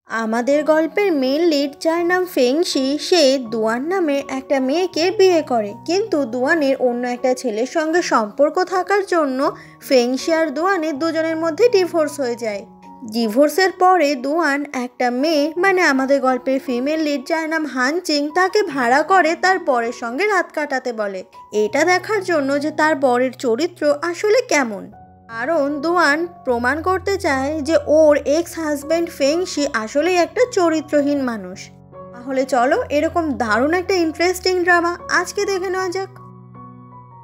আমাদের গল্পের main lead, যার নাম ফেংশি, সে দুয়ান নামে একটা মেয়েকে বিয়ে করে। কিন্তু দুয়ানের অন্য একটা ছেলের সঙ্গে সম্পর্ক থাকার জন্য ফেংশি আর দুয়ানের দুজনের মধ্যে ডিভোর্স হয়ে যায়। ডিভোর্সের পরে দুয়ান একটা মেয়ে, মানে আমাদের গল্পের ফিমেল লিড, যার নাম হানচিং, তাকে ভাড়া করে তার বরের সঙ্গে রাত কাটাতে বলে। এটা দেখার জন্য যে তার বরের চরিত্র আসলে কেমন। কারণ দুয়ান প্রমাণ করতে চায় যে ওর এক্স হাজব্যান্ড ফেংশি আসলেই একটা চরিত্রহীন মানুষ। তাহলে চলো এরকম দারুণ একটা ইন্টারেস্টিং ড্রামা আজকে দেখে নেওয়া যাক।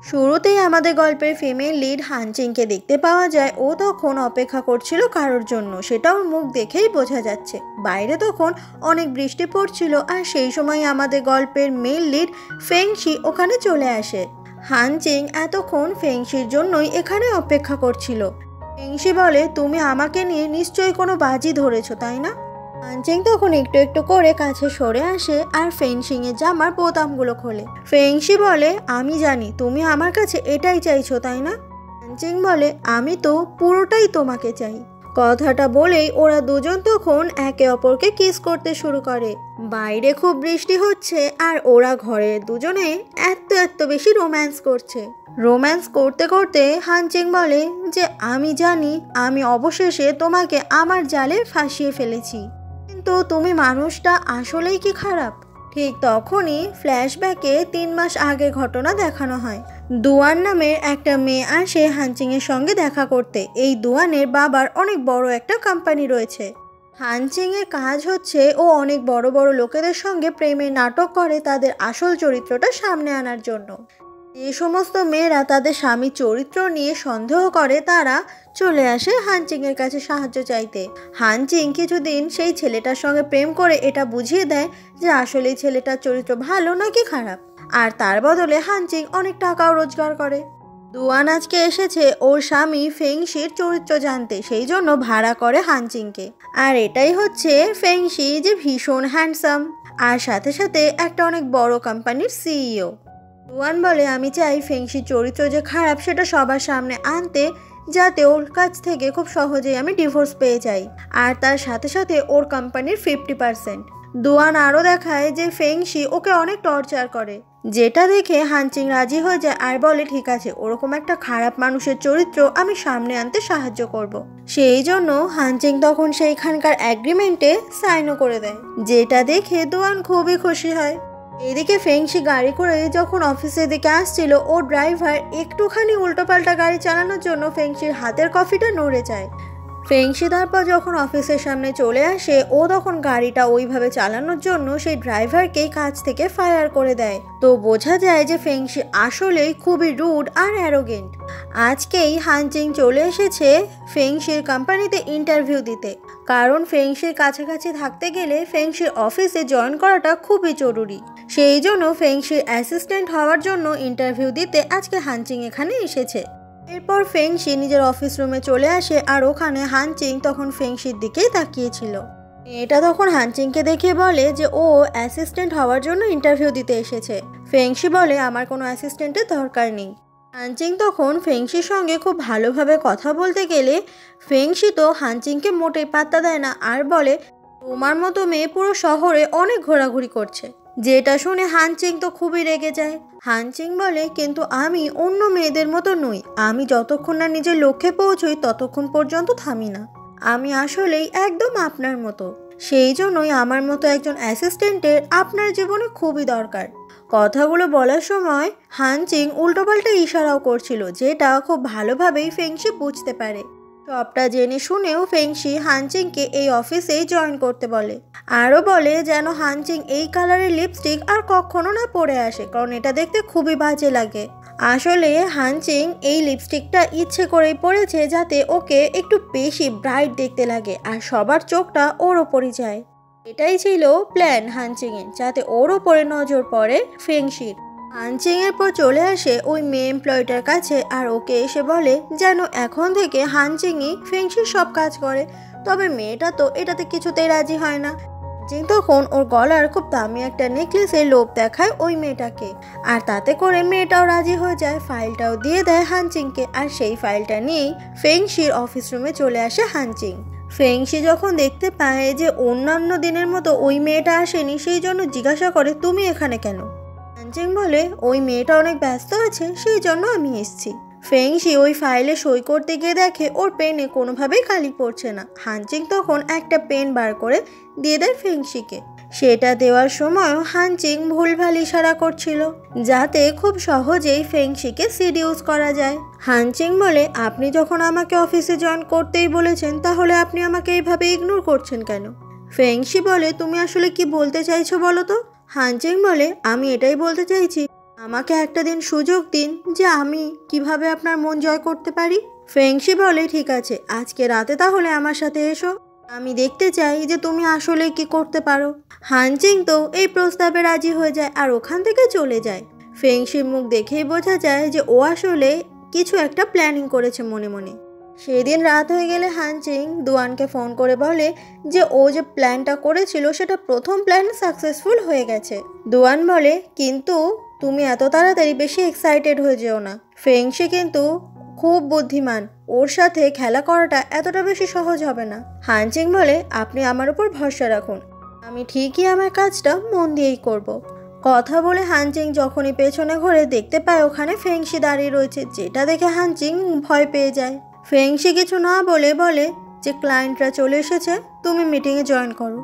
শুরুতেই আমাদের গল্পের ফিমেল লিড হানচিংকে দেখতে পাওয়া যায়। ও তখন অপেক্ষা করছিল কারোর জন্য, সেটা ওর মুখ দেখেই বোঝা যাচ্ছে। বাইরে তখন অনেক বৃষ্টি পড়ছিল, আর সেই সময় আমাদের গল্পের মেল লিড ফেংশি ওখানে চলে আসে। হানচিং এতক্ষণ ফেংশির জন্যই এখানে অপেক্ষা করছিল। ফেংশি বলে, তুমি আমাকে নিয়ে নিশ্চয়ই কোনো বাজি ধরেছো, তাই না? হানচিং তখন একটু একটু করে কাছে সরে আসে আর ফেংশিংয়ের জামার বোতামগুলো খোলে। ফেংশি বলে, আমি জানি তুমি আমার কাছে এটাই চাইছো, তাই না? হানচিং বলে, আমি তো পুরোটাই তোমাকে চাই। কথাটা বলেই ওরা দুজন তখন একে অপরকে কিস করতে শুরু করে। বাইরে খুব বৃষ্টি হচ্ছে, আর ওরা ঘরে দুজনে এত বেশি রোম্যান্স করছে। রোম্যান্স করতে করতে হানচিং বলে যে, আমি জানি আমি অবশেষে তোমাকে আমার জালে ফাঁসিয়ে ফেলেছি, কিন্তু তুমি মানুষটা আসলেই কি খারাপ? ঠিক তখনই ফ্ল্যাশব্যাকে 3 মাস আগের ঘটনা দেখানো হয়। দুয়ান নামের একটা মেয়ে আসে হানচিংয়ের সঙ্গে দেখা করতে। এই দুয়ানের বাবার অনেক বড় একটা কোম্পানি রয়েছে। হানচিংয়ের কাজ হচ্ছে ও অনেক বড় বড় লোকেদের সঙ্গে প্রেমের নাটক করে তাদের আসল চরিত্রটা সামনে আনার জন্য। যে সমস্ত মেয়েরা তাদের স্বামীর চরিত্র নিয়ে সন্দেহ করে, তারা চলে আসে হানচিংয়ের কাছে সাহায্য চাইতে। হানচিং কিছুদিন সেই ছেলেটার সঙ্গে প্রেম করে এটা বুঝিয়ে দেয় যে আসলে ছেলেটার চরিত্র ভালো নাকি খারাপ, আর তার বদলে হানচিং অনেক টাকাও রোজগার করে। দুয়ান আজকে এসেছে ওর স্বামী ফেংশির চরিত্র জানতে, সেই জন্য ভাড়া করে হানচিংকে। আর এটাই হচ্ছে ফেংশি, যে ভীষণ হ্যান্ডসাম, আর সাথে সাথে একটা অনেক বড় কোম্পানির সিইও। দুয়ান বলে, আমি চাই ফেংশির চরিত্র যে খারাপ সেটা সবার সামনে আনতে, যাতে ওর কাছ থেকে খুব সহজেই আমি ডিভোর্স পেয়ে যাই, আর তার সাথে সাথে ওর কোম্পানির 50%। দুয়ান আরও দেখায় যে ফেংশি ওকে অনেক টর্চার করে, যেটা দেখে হানচিং রাজি হয়ে যায় আর বলে, ঠিক আছে, ওরকম একটা খারাপ মানুষের চরিত্র আমি সামনে আনতে সাহায্য করব। সেই জন্য হানচিং তখন সেইখানকার অ্যাগ্রিমেন্টে সাইনও করে দেয়, যেটা দেখে দুয়ান খুবই খুশি হয়। এদিকে ফেংশি গাড়ি করে যখন অফিসের দিকে আসছিল, ও ড্রাইভার একটুখানি উল্টোপাল্টা গাড়ি চালানোর জন্য ফেংশির হাতের কফিটা নড়ে যায়। ফেংশি তারপর যখন অফিসের সামনে চলে আসে, ও তখন গাড়িটা ওইভাবে চালানোর জন্য সেই ড্রাইভারকেই কাছ থেকে ফায়ার করে দেয়। তো বোঝা যায় যে ফেংশি আসলেই খুবই রুড আর অ্যারোগেন্ট। আজকেই হানচিং চলে এসেছে ফেংশির কোম্পানিতে ইন্টারভিউ দিতে, কারণ ফেংশির কাছাকাছি থাকতে গেলে ফেংশির অফিসে জয়েন করাটা খুবই জরুরি। সেই জন্য ফেংশির অ্যাসিস্ট্যান্ট হওয়ার জন্য ইন্টারভিউ দিতে আজকে হানচিং এখানে এসেছে। এরপর ফেংশি নিজের অফিস রুমে চলে আসে, আর ওখানে হানচিং তখন ফেংশির দিকেই তাকিয়েছিল। এটা তখন হানচিংকে দেখে বলে যে ও অ্যাসিস্ট্যান্ট হওয়ার জন্য ইন্টারভিউ দিতে এসেছে। ফেংশি বলে, আমার কোনো অ্যাসিস্ট্যান্টের দরকার নেই। হানচিং তখন ফেংশির সঙ্গে খুব ভালোভাবে কথা বলতে গেলে ফেংশি তো হানচিংকে মোটেই পাত্তা দেয় না, আর বলে, তোমার মতো মেয়ে পুরো শহরে অনেক ঘোরাঘুরি করছে। যেটা শুনে হানচিং তো খুবই রেগে যায়। হানচিং বলে, কিন্তু আমি অন্য মেয়েদের মতো নই, আমি যতক্ষণ না নিজের লক্ষ্যে পৌঁছই ততক্ষণ পর্যন্ত থামি না। আমি আসলেই একদম আপনার মতো, সেই জন্যই আমার মতো একজন অ্যাসিস্ট্যান্টের আপনার জীবনে খুবই দরকার। কথাগুলো বলার সময় হানচিং উল্টোপাল্টা ইশারাও করছিল, যেটা খুব ভালোভাবেই ফেংশি বুঝতে পারে। সবটা জেনে শুনেও ফেংশি হানচিংকে এই অফিসেই জয়েন করতে বলে, আরও বলে যেন হানচিং এই কালারের লিপস্টিক আর কখনো না পরে আসে, কারণ এটা দেখতে খুবই বাজে লাগে। আসলে হানচিং এই লিপস্টিকটা ইচ্ছে করেই পরেছে, যাতে ওকে একটু বেশি ব্রাইট দেখতে লাগে আর সবার চোখটা ওর ওপরই যায়। এটাই ছিল প্ল্যান হানচিংয়ের, যাতে ওর ওপরে নজর পড়ে ফেংশির। হানচিং এরপর চলে আসে ওই মেয়ে এমপ্লয়িটার কাছে, আর ওকে এসে বলে যেন এখন থেকে হানচিংই ফেংশির সব কাজ করে। তবে মেয়েটা তো এটাতে কিছুতেই রাজি হয় না। হানচিং তখন ওর গলার খুব দামি একটা নেকলেসে লোভ দেখায় ওই মেয়েটাকে, আর তাতে করে মেয়েটাও রাজি হয়ে যায়। ফাইলটাও দিয়ে দেয় হানচিংকে, আর সেই ফাইলটা নিয়েই ফেংশির অফিস রুমে চলে আসে হানচিং। ফেংশি যখন দেখতে পায় যে অন্যান্য দিনের মতো ওই মেয়েটা আসেনি, সেই জন্য জিজ্ঞাসা করে তুমি এখানে কেন? হানচিং বলে ওই মেয়েটা অনেক ব্যস্ত আছে, সেই জন্য আমি এসেছি। ফেংশি ওই ফাইলে সই করতে গিয়ে দেখে ওর পেনে কোনোভাবেই কালি পড়ছে না। হানচিং তখন একটা পেন বার করে দিয়ে দেয় ফেংশিকে। সেটা দেওয়ার সময়ও হানচিং ভুলভাল ইশারা করছিল, যাতে খুব সহজেই ফেংশিকে সিডিউস করা যায়। হানচিং বলে আপনি যখন আমাকে অফিসে জয়েন করতেই বলেছেন, তাহলে আপনি আমাকে এইভাবে ইগনোর করছেন কেন? ফেংশি বলে তুমি আসলে কি বলতে চাইছো বলো তো? হানচিং বলে আমি এটাই বলতে চাইছি, আমাকে একটা দিন সুযোগ দিন যে আমি কিভাবে আপনার মন জয় করতে পারি। ফেংশি বলে ঠিক আছে, আজকে রাতে তাহলে আমার সাথে এসো, আমি দেখতে চাই যে তুমি আসলে কি করতে পারো। হানচিং তো এই প্রস্তাবে রাজি হয়ে যায় আর ওখান থেকে চলে যায়। ফেংশির মুখ দেখেই বোঝা যায় যে ও আসলে কিছু একটা প্ল্যানিং করেছে মনে মনে। সেদিন রাত হয়ে গেলে হানচিং দুয়ানকে ফোন করে বলে যে ও যে প্ল্যানটা করেছিল সেটা প্রথম প্ল্যান সাকসেসফুল হয়ে গেছে। দুয়ান বলে কিন্তু তুমি এত তাড়াতাড়ি বেশি এক্সাইটেড হয়ে যেও না, ফেংশি কিন্তু খুব বুদ্ধিমান, ওর সাথে খেলা করাটা এতটা বেশি সহজ হবে না। হানচিং বলে আপনি আমার উপর ভরসা রাখুন, আমি ঠিকই আমার কাজটা মন দিয়েই করব। কথা বলে হানচিং যখনই পেছনে ঘুরে দেখতে পায় ওখানে ফেংশি দাঁড়িয়ে রয়েছে, যেটা দেখে হানচিং ভয় পেয়ে যায়। ফেংশি কিছু না বলে বলে যে ক্লায়েন্টরা চলে এসেছে, তুমি মিটিংয়ে জয়েন করো।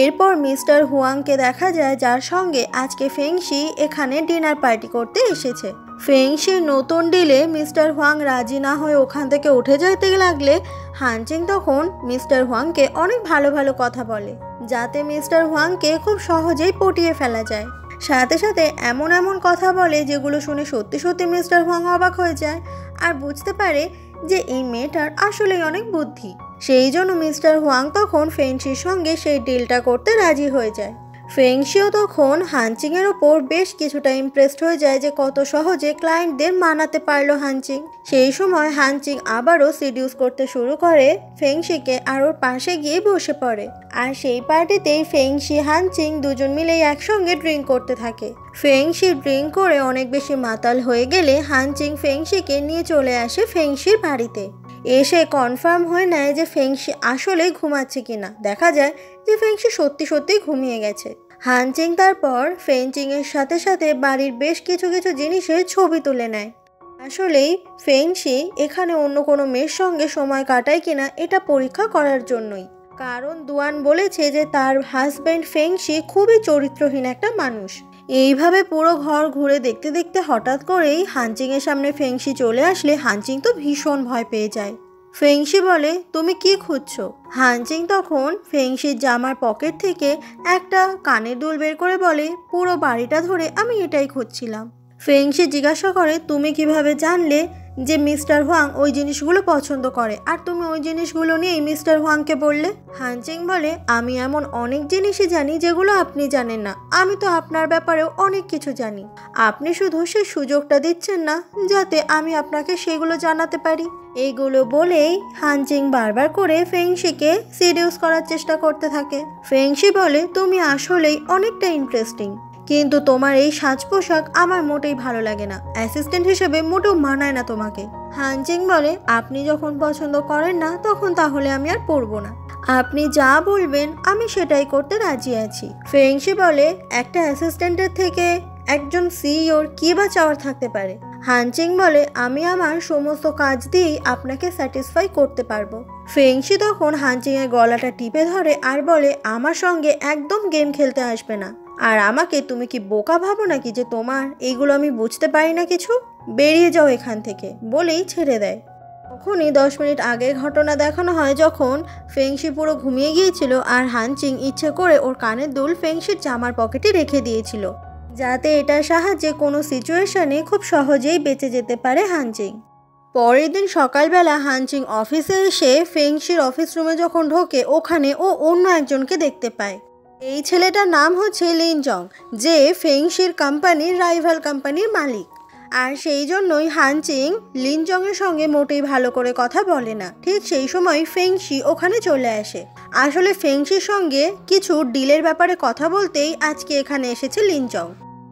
এরপর মিস্টার হুয়াংকে দেখা যায়, যার সঙ্গে আজকে ফেংশি এখানে ডিনার পার্টি করতে এসেছে। ফেংশির নতুন ডিলে মিস্টার হুয়াং রাজি না হয়ে ওখান থেকে উঠে যেতে লাগলে হানচিং তখন মিস্টার হুয়াংকে অনেক ভালো ভালো কথা বলে, যাতে মিস্টার হুয়াংকে খুব সহজেই পটিয়ে ফেলা যায়। সাথে সাথে এমন এমন কথা বলে যেগুলো শুনে সত্যি সত্যি মিস্টার হুয়াং অবাক হয়ে যায় আর বুঝতে পারে যে এই মেয়েটার আসলেই অনেক বুদ্ধি। সেই জন্য মিস্টার হুয়াং তখন ফেংশির সঙ্গে সেই ডিলটা করতে রাজি হয়ে যায়। ফেংশিও তখন হানচিংয়ের ওপর বেশ কিছুটা ইমপ্রেসড হয়ে যায় যে কত সহজে ক্লায়েন্টদের মানাতে পারলো হানচিং। সেই সময় হানচিং আবারও সিডিউস করতে শুরু করে ফেংশিকে আর ওর পাশে গিয়ে বসে পড়ে। আর সেই পার্টিতেই ফেংশি হানচিং দুজন মিলেই একসঙ্গে ড্রিঙ্ক করতে থাকে। ফেংশি ড্রিঙ্ক করে অনেক বেশি মাতাল হয়ে গেলে হানচিং ফেংশিকে নিয়ে চলে আসে ফেংশির বাড়িতে। এসে কনফার্ম হয়ে নেয় যে ফেংশি আসলেই ঘুমাচ্ছে কিনা। দেখা যায় যে ফেংশি সত্যি সত্যি ঘুমিয়ে গেছে। হানচিং তারপর ফেংশিংয়ের সাথে সাথে বাড়ির বেশ কিছু কিছু জিনিসের ছবি তুলে নেয়। আসলেই ফেংশি এখানে অন্য কোনো মেয়ের সঙ্গে সময় কাটায় কিনা এটা পরীক্ষা করার জন্যই, কারণ দুয়ান বলেছে যে তার হাজব্যান্ড ফেংশি খুবই চরিত্রহীন একটা মানুষ। এইভাবে পুরো ঘর ঘুরে দেখতে দেখতে হঠাৎ করেই হানচিংয়ের সামনে ফেংশি চলে আসলে হানচিং তো ভীষণ ভয় পেয়ে যায়। ফেংশি বলে তুমি কি খুঁজছো? হানচিং তখন ফেংশির জামার পকেট থেকে একটা কানের দুল বের করে বলে পুরো বাড়িটা ধরে আমি এটাই খুঁজছিলাম। ফেংশি জিজ্ঞাসা করে তুমি কিভাবে জানলে যে মিস্টার হুয়াং ওই জিনিসগুলো পছন্দ করে আর তুমি ওই জিনিসগুলো নিয়েই মিস্টার হুয়াংকে বললে? হানচিং বলে আমি এমন অনেক জিনিসই জানি যেগুলো আপনি জানেন না, আমি তো আপনার ব্যাপারেও অনেক কিছু জানি, আপনি শুধু সেই সুযোগটা দিচ্ছেন না যাতে আমি আপনাকে সেগুলো জানাতে পারি। এইগুলো বলেই হানচিং বারবার করে ফেংশিকে সিডিউস করার চেষ্টা করতে থাকে। ফেংশি বলে তুমি আসলেই অনেকটা ইন্টারেস্টিং, কিন্তু তোমার এই সাজ পোশাক আমার মোটেই ভালো লাগে না, অ্যাসিস্ট্যান্ট হিসেবে মোটেও মানায় না তোমাকে। হানচিং বলে আপনি যখন পছন্দ করেন না তখন তাহলে আমি আর পরবো না, আপনি যা বলবেন আমি সেটাই করতে রাজি আছি। ফেংশি বলে একটা অ্যাসিস্ট্যান্টের থেকে একজন সিইওর কি বা চাওয়ার থাকতে পারে? হানচিং বলে আমি আমার সমস্ত কাজ দিয়েই আপনাকে স্যাটিসফাই করতে পারবো। ফেংশি তখন হানচিংয়ের গলাটা টিপে ধরে আর বলে আমার সঙ্গে একদম গেম খেলতে আসবে না, আর আমাকে তুমি কি বোকা ভাবো নাকি যে তোমার এইগুলো আমি বুঝতে পারি না কিছু, বেরিয়ে যাও এখান থেকে বলেই ছেড়ে দেয়। তখনই 10 মিনিট আগের ঘটনা দেখানো হয়, যখন ফেংশি পুরো ঘুমিয়ে গিয়েছিল আর হানচিং ইচ্ছে করে ওর কানের দুল ফেংশির জামার পকেটে রেখে দিয়েছিল, যাতে এটার সাহায্যে কোনো সিচুয়েশনে খুব সহজেই বেঁচে যেতে পারে হানচিং। পরের দিন সকালবেলা হানচিং অফিসে এসে ফেংশির অফিস রুমে যখন ঢোকে ওখানে ও অন্য একজনকে দেখতে পায়। এই ছেলেটার নাম হচ্ছে লিনজং, যে ফেংশির কোম্পানির রাইভাল কোম্পানির মালিক। আর সেই জন্যই হানচিং লিনজংয়ের সঙ্গে মোটেই ভালো করে কথা বলে না। ঠিক সেই সময় ফেংশি ওখানে চলে আসে। আসলে ফেংশির সঙ্গে কিছু ডিলের ব্যাপারে কথা বলতেই আজকে এখানে এসেছে লিনজং।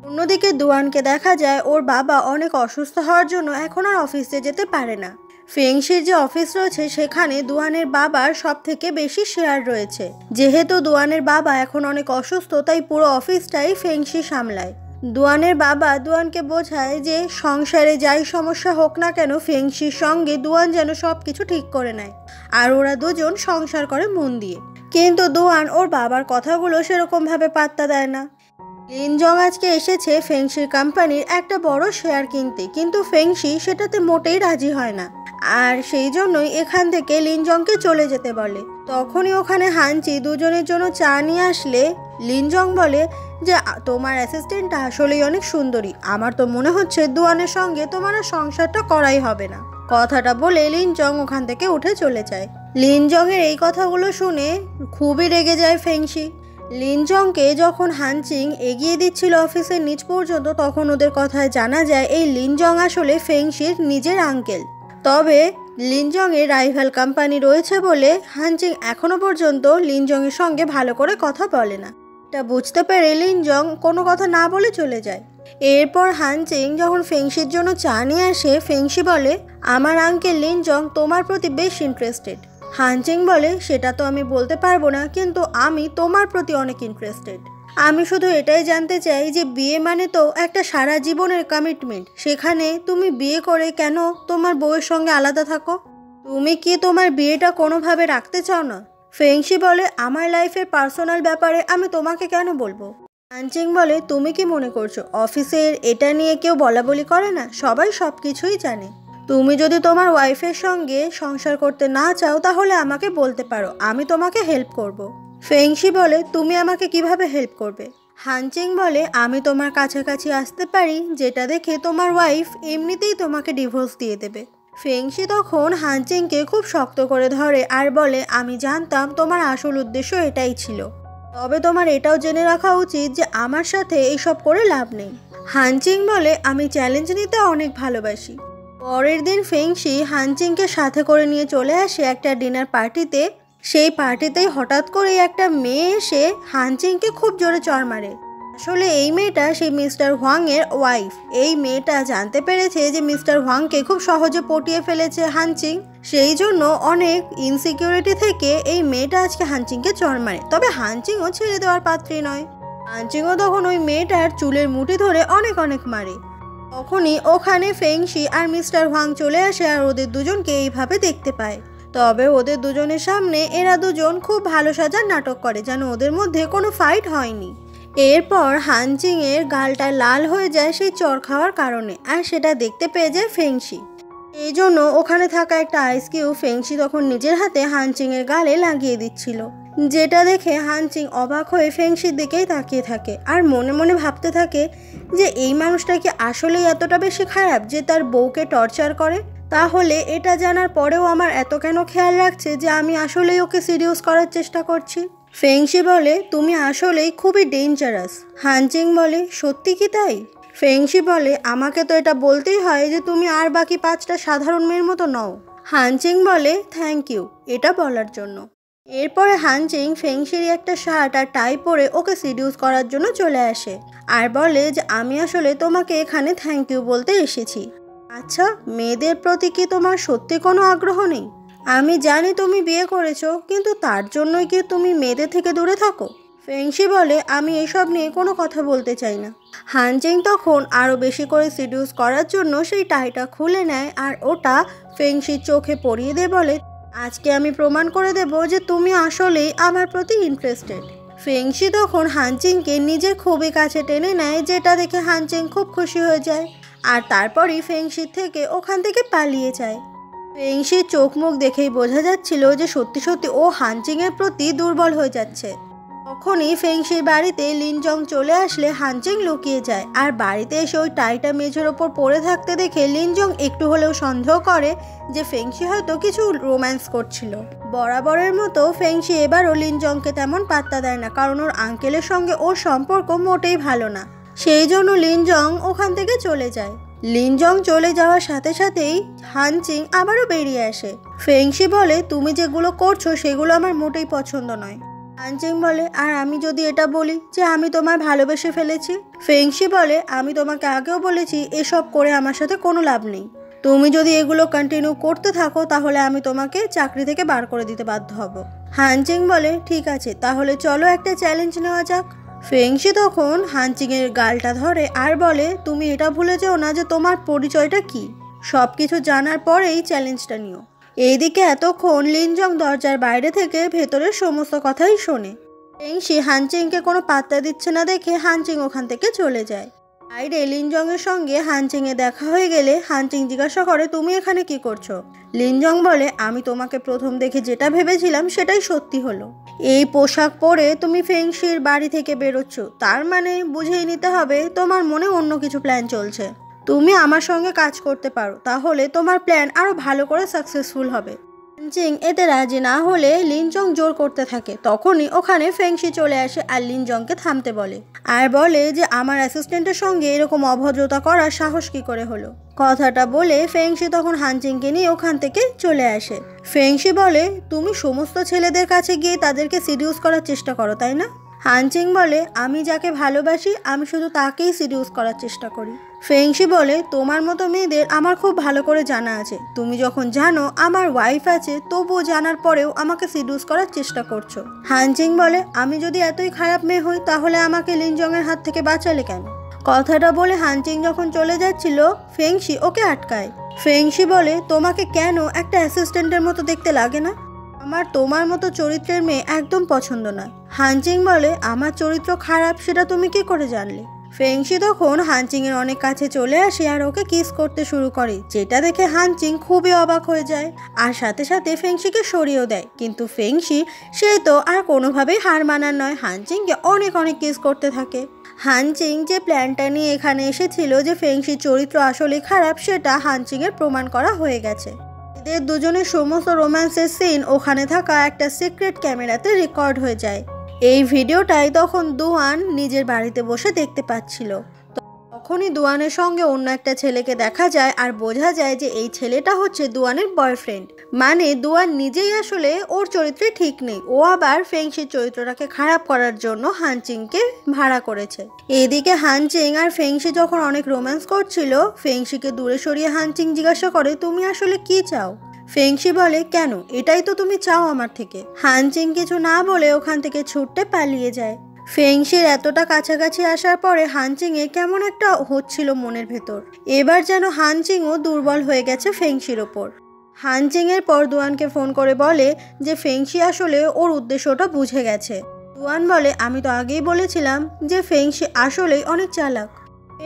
অন্যদিকে দুয়ানকে দেখা যায় ওর বাবা অনেক অসুস্থ হওয়ার জন্য এখন আর অফিসে যেতে পারে না। ফেংশির যে অফিস রয়েছে সেখানে দুয়ানের বাবার সব থেকে বেশি শেয়ার রয়েছে। যেহেতু দুয়ানের বাবা এখন অনেক অসুস্থ, তাই পুরো অফিসটাই ফেংশি সামলায়। দুয়ানের বাবা দুয়ানকে বোঝায় যে সংসারে যাই সমস্যা হোক না কেন ফেংশির সঙ্গে দুয়ান যেন সব কিছু ঠিক করে নেয়, আর ওরা দুজন সংসার করে মন দিয়ে। কিন্তু দুয়ান ওর বাবার কথাগুলো সেরকমভাবে পাত্তা দেয় না। লিনজং আজকে এসেছে ফেংশির কোম্পানির একটা বড় শেয়ার কিনতে, কিন্তু ফেংশি সেটাতে মোটেই রাজি হয় না, আর সেই জন্যই এখান থেকে লিনজংকে চলে যেতে বলে। তখনই ওখানে হানচি দুজনের জন্য চা নিয়ে আসলে লিনজং বলে যে তোমার অ্যাসিস্ট্যান্টটা আসলেই অনেক সুন্দরী, আমার তো মনে হচ্ছে দুয়ানের সঙ্গে তোমার সংসারটা করাই হবে না। কথাটা বলে লিনজং ওখান থেকে উঠে চলে যায়। লিনজংয়ের এই কথাগুলো শুনে খুবই রেগে যায় ফেংশি। লিনজংকে যখন হানচিং এগিয়ে দিচ্ছিল অফিসের নিচ পর্যন্ত, তখন ওদের কথায় জানা যায় এই লিনজং আসলে ফেংশির নিজের আঙ্কেল। তবে লিনজংয়ের রাইভাল কোম্পানি রয়েছে বলে হানচিং এখনো পর্যন্ত লিনজংয়ের সঙ্গে ভালো করে কথা বলে না। এটা বুঝতে পেরে লিনজং কোনো কথা না বলে চলে যায়। এরপর হানচিং যখন ফেংশির জন্য চা নিয়ে আসে, ফেংশি বলে আমার আঙ্কেল লিনজং তোমার প্রতি বেশ ইন্টারেস্টেড। হানচিং বলে সেটা তো আমি বলতে পারবো না, কিন্তু আমি তোমার প্রতি অনেক ইন্টারেস্টেড। আমি শুধু এটাই জানতে চাই যে বিয়ে মানে তো একটা সারা জীবনের কমিটমেন্ট, সেখানে তুমি বিয়ে করে কেন তোমার বউয়ের সঙ্গে আলাদা থাকো? তুমি কি তোমার বিয়েটা কোনোভাবে রাখতে চাও না? ফেংশি বলে আমার লাইফের পার্সোনাল ব্যাপারে আমি তোমাকে কেন বলবো? হানচিং বলে তুমি কি মনে করছো অফিসের এটা নিয়ে কেউ বলা বলি করে না? সবাই সব কিছুই জানে। তুমি যদি তোমার ওয়াইফের সঙ্গে সংসার করতে না চাও তাহলে আমাকে বলতে পারো, আমি তোমাকে হেল্প করব। ফেংশি বলে তুমি আমাকে কিভাবে হেল্প করবে? হানচিং বলে আমি তোমার কাছাকাছি আসতে পারি, যেটা দেখে তোমার ওয়াইফ এমনিতেই তোমাকে ডিভোর্স দিয়ে দেবে। ফেংশি তখন হানচিংকে খুব শক্ত করে ধরে আর বলে আমি জানতাম তোমার আসল উদ্দেশ্য এটাই ছিল, তবে তোমার এটাও জেনে রাখা উচিত যে আমার সাথে এইসব করে লাভ নেই। হানচিং বলে আমি চ্যালেঞ্জ নিতে অনেক ভালোবাসি। পরের দিন ফেংশি হানচিংকে সাথে করে নিয়ে চলে আসে একটা ডিনার পার্টিতে। সেই পার্টিতেই হঠাৎ করে একটা মেয়ে এসে হানচিংকে খুব জোরে চড় মারে। আসলে এই মেয়েটা সেই মিস্টার হোয়াংয়ের ওয়াইফ। এই মেয়েটা জানতে পেরেছে যে মিস্টার হোয়াংকে খুব সহজে পটিয়ে ফেলেছে হানচিং, সেই জন্য অনেক ইনসিকিউরিটি থেকে এই মেয়েটা আজকে হানচিংকে চড় মারে। তবে হানচিংও ছেড়ে দেওয়ার পাত্রী নয়। হানচিংও তখন ওই মেয়েটার চুলের মুঠি ধরে অনেক অনেক মারে। তখনই ওখানে ফেংশি আর মিস্টার হোয়াং চলে আসে আর ওদের দুজনকে এইভাবে দেখতে পায়। তবে ওদের দুজনের সামনে এরা দুজন খুব ভালো সাজার নাটক করে, যেন ওদের মধ্যে কোনো ফাইট হয়নি। এরপর হানচিং এর গালটা লাল হয়ে যায় সেই চড় খাওয়ার কারণে, আর সেটা দেখতে পেয়ে যায় ফেংশি। এই জন্য ওখানে থাকা একটা আইস কিউব ফেংশি তখন নিজের হাতে হানচিং এর গালে লাগিয়ে দিচ্ছিল, যেটা দেখে হানচিং অবাক হয়ে ফেংশির দিকেই তাকিয়ে থাকে আর মনে মনে ভাবতে থাকে যে এই মানুষটা কি আসলেই এতটা বেশি খারাপ যে তার বউকে টর্চার করে? তাহলে এটা জানার পরেও আমার এত কেন খেয়াল রাখছে যে আমি আসলেই ওকে সিরিয়াস করার চেষ্টা করছি? ফেংশি বলে তুমি আসলেই খুবই ডেঞ্জারাস। হানচিং বলে সত্যি কি তাই? ফেংশি বলে আমাকে তো এটা বলতেই হয় যে তুমি আর বাকি 5টা সাধারণ মেয়ের মতো নও। হানচিং বলে থ্যাংক ইউ এটা বলার জন্য। এরপরে হানচিং ফেংশির একটা শার্ট আর টাই পরে ওকে সিডিউস করার জন্য চলে আসে আর বলে যে আমি আসলে তোমাকে এখানে থ্যাংক ইউ বলতে এসেছি। আচ্ছা, মেয়েদের প্রতি কি তোমার সত্যি কোনো আগ্রহ নেই? আমি জানি তুমি বিয়ে করেছো, কিন্তু তার জন্যই কি তুমি মেয়েদের থেকে দূরে থাকো? ফেংশি বলে আমি এসব নিয়ে কোনো কথা বলতে চাই না। হানচিং তখন আরও বেশি করে সিডিউস করার জন্য সেই টাইটা খুলে নেয় আর ওটা ফেংশির চোখে পরিয়ে দিয়ে বলে আজকে আমি প্রমাণ করে দেব যে তুমি আসলেই আমার প্রতি ইন্টারেস্টেড। ফেংশি তখন হানচিংকে নিজের খুবই কাছে টেনে নেয়, যেটা দেখে হানচিং খুব খুশি হয়ে যায় আর তারপরই ফেংশির থেকে ওখান থেকে পালিয়ে যায়। ফেংশির চোখ মুখ দেখেই বোঝা যাচ্ছিল যে সত্যি সত্যি ও হানচিংয়ের প্রতি দুর্বল হয়ে যাচ্ছে। তখনই ফেংশির বাড়িতে লিনজং চলে আসলে হানচিং লুকিয়ে যায় আর বাড়িতে এসে ওই টাইটা মেঝের ওপর পড়ে থাকতে দেখে লিনজং একটু হলেও সন্দেহ করে যে ফেংশি হয়তো কিছু রোম্যান্স করছিল। বরাবরের মতো ফেংশি এবারও লিনজংকে তেমন পাত্তা দেয় না, কারণ ওর আঙ্কেলের সঙ্গে ওর সম্পর্ক মোটেই ভালো না। সেই জন্য লিনজং ওখান থেকে চলে যায়। লিনজং চলে যাওয়ার সাথে সাথেই হানচিং আবারও বেরিয়ে আসে। ফেংশি বলে তুমি যেগুলো করছো সেগুলো আমার মোটেই পছন্দ নয়। হানচিং বলে আর আমি যদি এটা বলি যে আমি তোমায় ভালোবেসে ফেলেছি? ফেংশি বলে আমি তোমাকে আগেও বলেছি এসব করে আমার সাথে কোনো লাভ নেই। তুমি যদি এগুলো কন্টিনিউ করতে থাকো তাহলে আমি তোমাকে চাকরি থেকে বার করে দিতে বাধ্য হব। হানচিং বলে ঠিক আছে, তাহলে চলো একটা চ্যালেঞ্জ নেওয়া যাক। ফেংশি তখন হানচিংয়ের গালটা ধরে আর বলে তুমি এটা ভুলে যেও না যে তোমার পরিচয়টা কি। সব কিছু জানার পরেই চ্যালেঞ্জটা নিও। এইদিকে এতক্ষণ লিনজং দরজার বাইরে থেকে ভেতরের সমস্ত কথাই শোনে। ফেংশি হানচিংকে কোনো পাত্তা দিচ্ছে না দেখে হানচিং ওখান থেকে চলে যায়। বাইরে লিনজংয়ের সঙ্গে হানচিংয়ে দেখা হয়ে গেলে হানচিং জিজ্ঞাসা করে তুমি এখানে কি করছো। লিনজং বলে আমি তোমাকে প্রথম দেখে যেটা ভেবেছিলাম সেটাই সত্যি হলো। এই পোশাক পরে তুমি ফেংশির বাড়ি থেকে বেরোচ্ছ, তার মানে বুঝেই নিতে হবে তোমার মনে অন্য কিছু প্ল্যান চলছে। তুমি আমার সঙ্গে কাজ করতে পারো, তাহলে তোমার প্ল্যান আরো ভালো করে সাকসেসফুল হবে। হানচিং এতে রাজি না হলে লিনজং জোর করতে থাকে। তখনই ওখানে ফেংশি চলে আসে আর লিনজংকে থামতে বলে আর বলে যে আমার অ্যাসিস্ট্যান্টের সঙ্গে এরকম অভদ্রতা করার সাহস কি করে হলো। কথাটা বলে ফেংশি তখন হানচিংকে নিয়ে ওখান থেকে চলে আসে। ফেংশি বলে তুমি সমস্ত ছেলেদের কাছে গিয়ে তাদেরকে সিডিউস করার চেষ্টা করো, তাই না? হানচিং বলে আমি যাকে ভালোবাসি আমি শুধু তাকেই সিডিউস করার চেষ্টা করি। ফেংশি বলে তোমার মতো মেয়েদের আমার খুব ভালো করে জানা আছে। তুমি যখন জানো আমার ওয়াইফ আছে তবুও জানার পরেও আমাকে সিডিউস করার চেষ্টা করছো। হানচিং বলে আমি যদি এতই খারাপ মেয়ে হই তাহলে আমাকে লিনজংয়ের হাত থেকে বাঁচালে কেন? কথাটা বলে হানচিং যখন চলে যাচ্ছিল ফেংশি ওকে আটকায়। ফেংশি বলে তোমাকে কেন একটা অ্যাসিস্ট্যান্টের মতো দেখতে লাগে না? আমার তোমার মতো চরিত্রের মেয়ে একদম পছন্দ নয়। হানচিং বলে আমার চরিত্র খারাপ সেটা তুমি কি করে জানলে? ফেংশি তখন হানচিংয়ের অনেক কাছে চলে আসে আর ওকে কিস করতে শুরু করে, যেটা দেখে হানচিং খুবই অবাক হয়ে যায় আর সাথে সাথে ফেংশিকে সরিয়েও দেয়। কিন্তু ফেংশি সে তো আর কোনোভাবেই হার মানার নয়, হানচিংকে অনেক অনেক কিস করতে থাকে। হানচিং যে প্ল্যানটা নিয়ে এখানে এসেছিল যে ফেংশির চরিত্র আসলে খারাপ সেটা হানচিংয়ের প্রমাণ করা হয়ে গেছে। এদের দুজনের সমস্ত রোম্যান্সের সিন ওখানে থাকা একটা সিক্রেট ক্যামেরাতে রেকর্ড হয়ে যায়। এই ভিডিওটাই তখন দুয়ান নিজের বাড়িতে বসে দেখতে পাচ্ছিল। তখনই দুয়ানের সঙ্গে অন্য একটা ছেলেকে দেখা যায় আর বোঝা যায় যে এই ছেলেটা হচ্ছে দুয়ানের বয়ফ্রেন্ড। মানে দুয়ান নিজেই আসলে ওর চরিত্রে ঠিক নেই, ও আবার ফেংশির চরিত্রটাকে খারাপ করার জন্য হানচিংকে ভাড়া করেছে। এদিকে হানচিং আর ফেংশি যখন অনেক রোম্যান্স করছিল ফেংশিকে দূরে সরিয়ে হানচিং জিজ্ঞাসা করে তুমি আসলে কি চাও? ফেংশি বলে কেন, এটাই তো তুমি চাও আমার থেকে। হানচিং কিছু না বলে ওখান থেকে ছুটতে পালিয়ে যায়। ফেংশির এতটা কাছাকাছি আসার পরে হানচিংয়ে কেমন একটা হচ্ছিল মনের ভেতর। এবার যেন হানচিংও দুর্বল হয়ে গেছে ফেংশির ওপর। হানচিংয়ের পর দুয়ানকে ফোন করে বলে যে ফেংশি আসলে ওর উদ্দেশ্যটা বুঝে গেছে। দুয়ান বলে আমি তো আগেই বলেছিলাম যে ফেংশি আসলেই অনেক চালাক।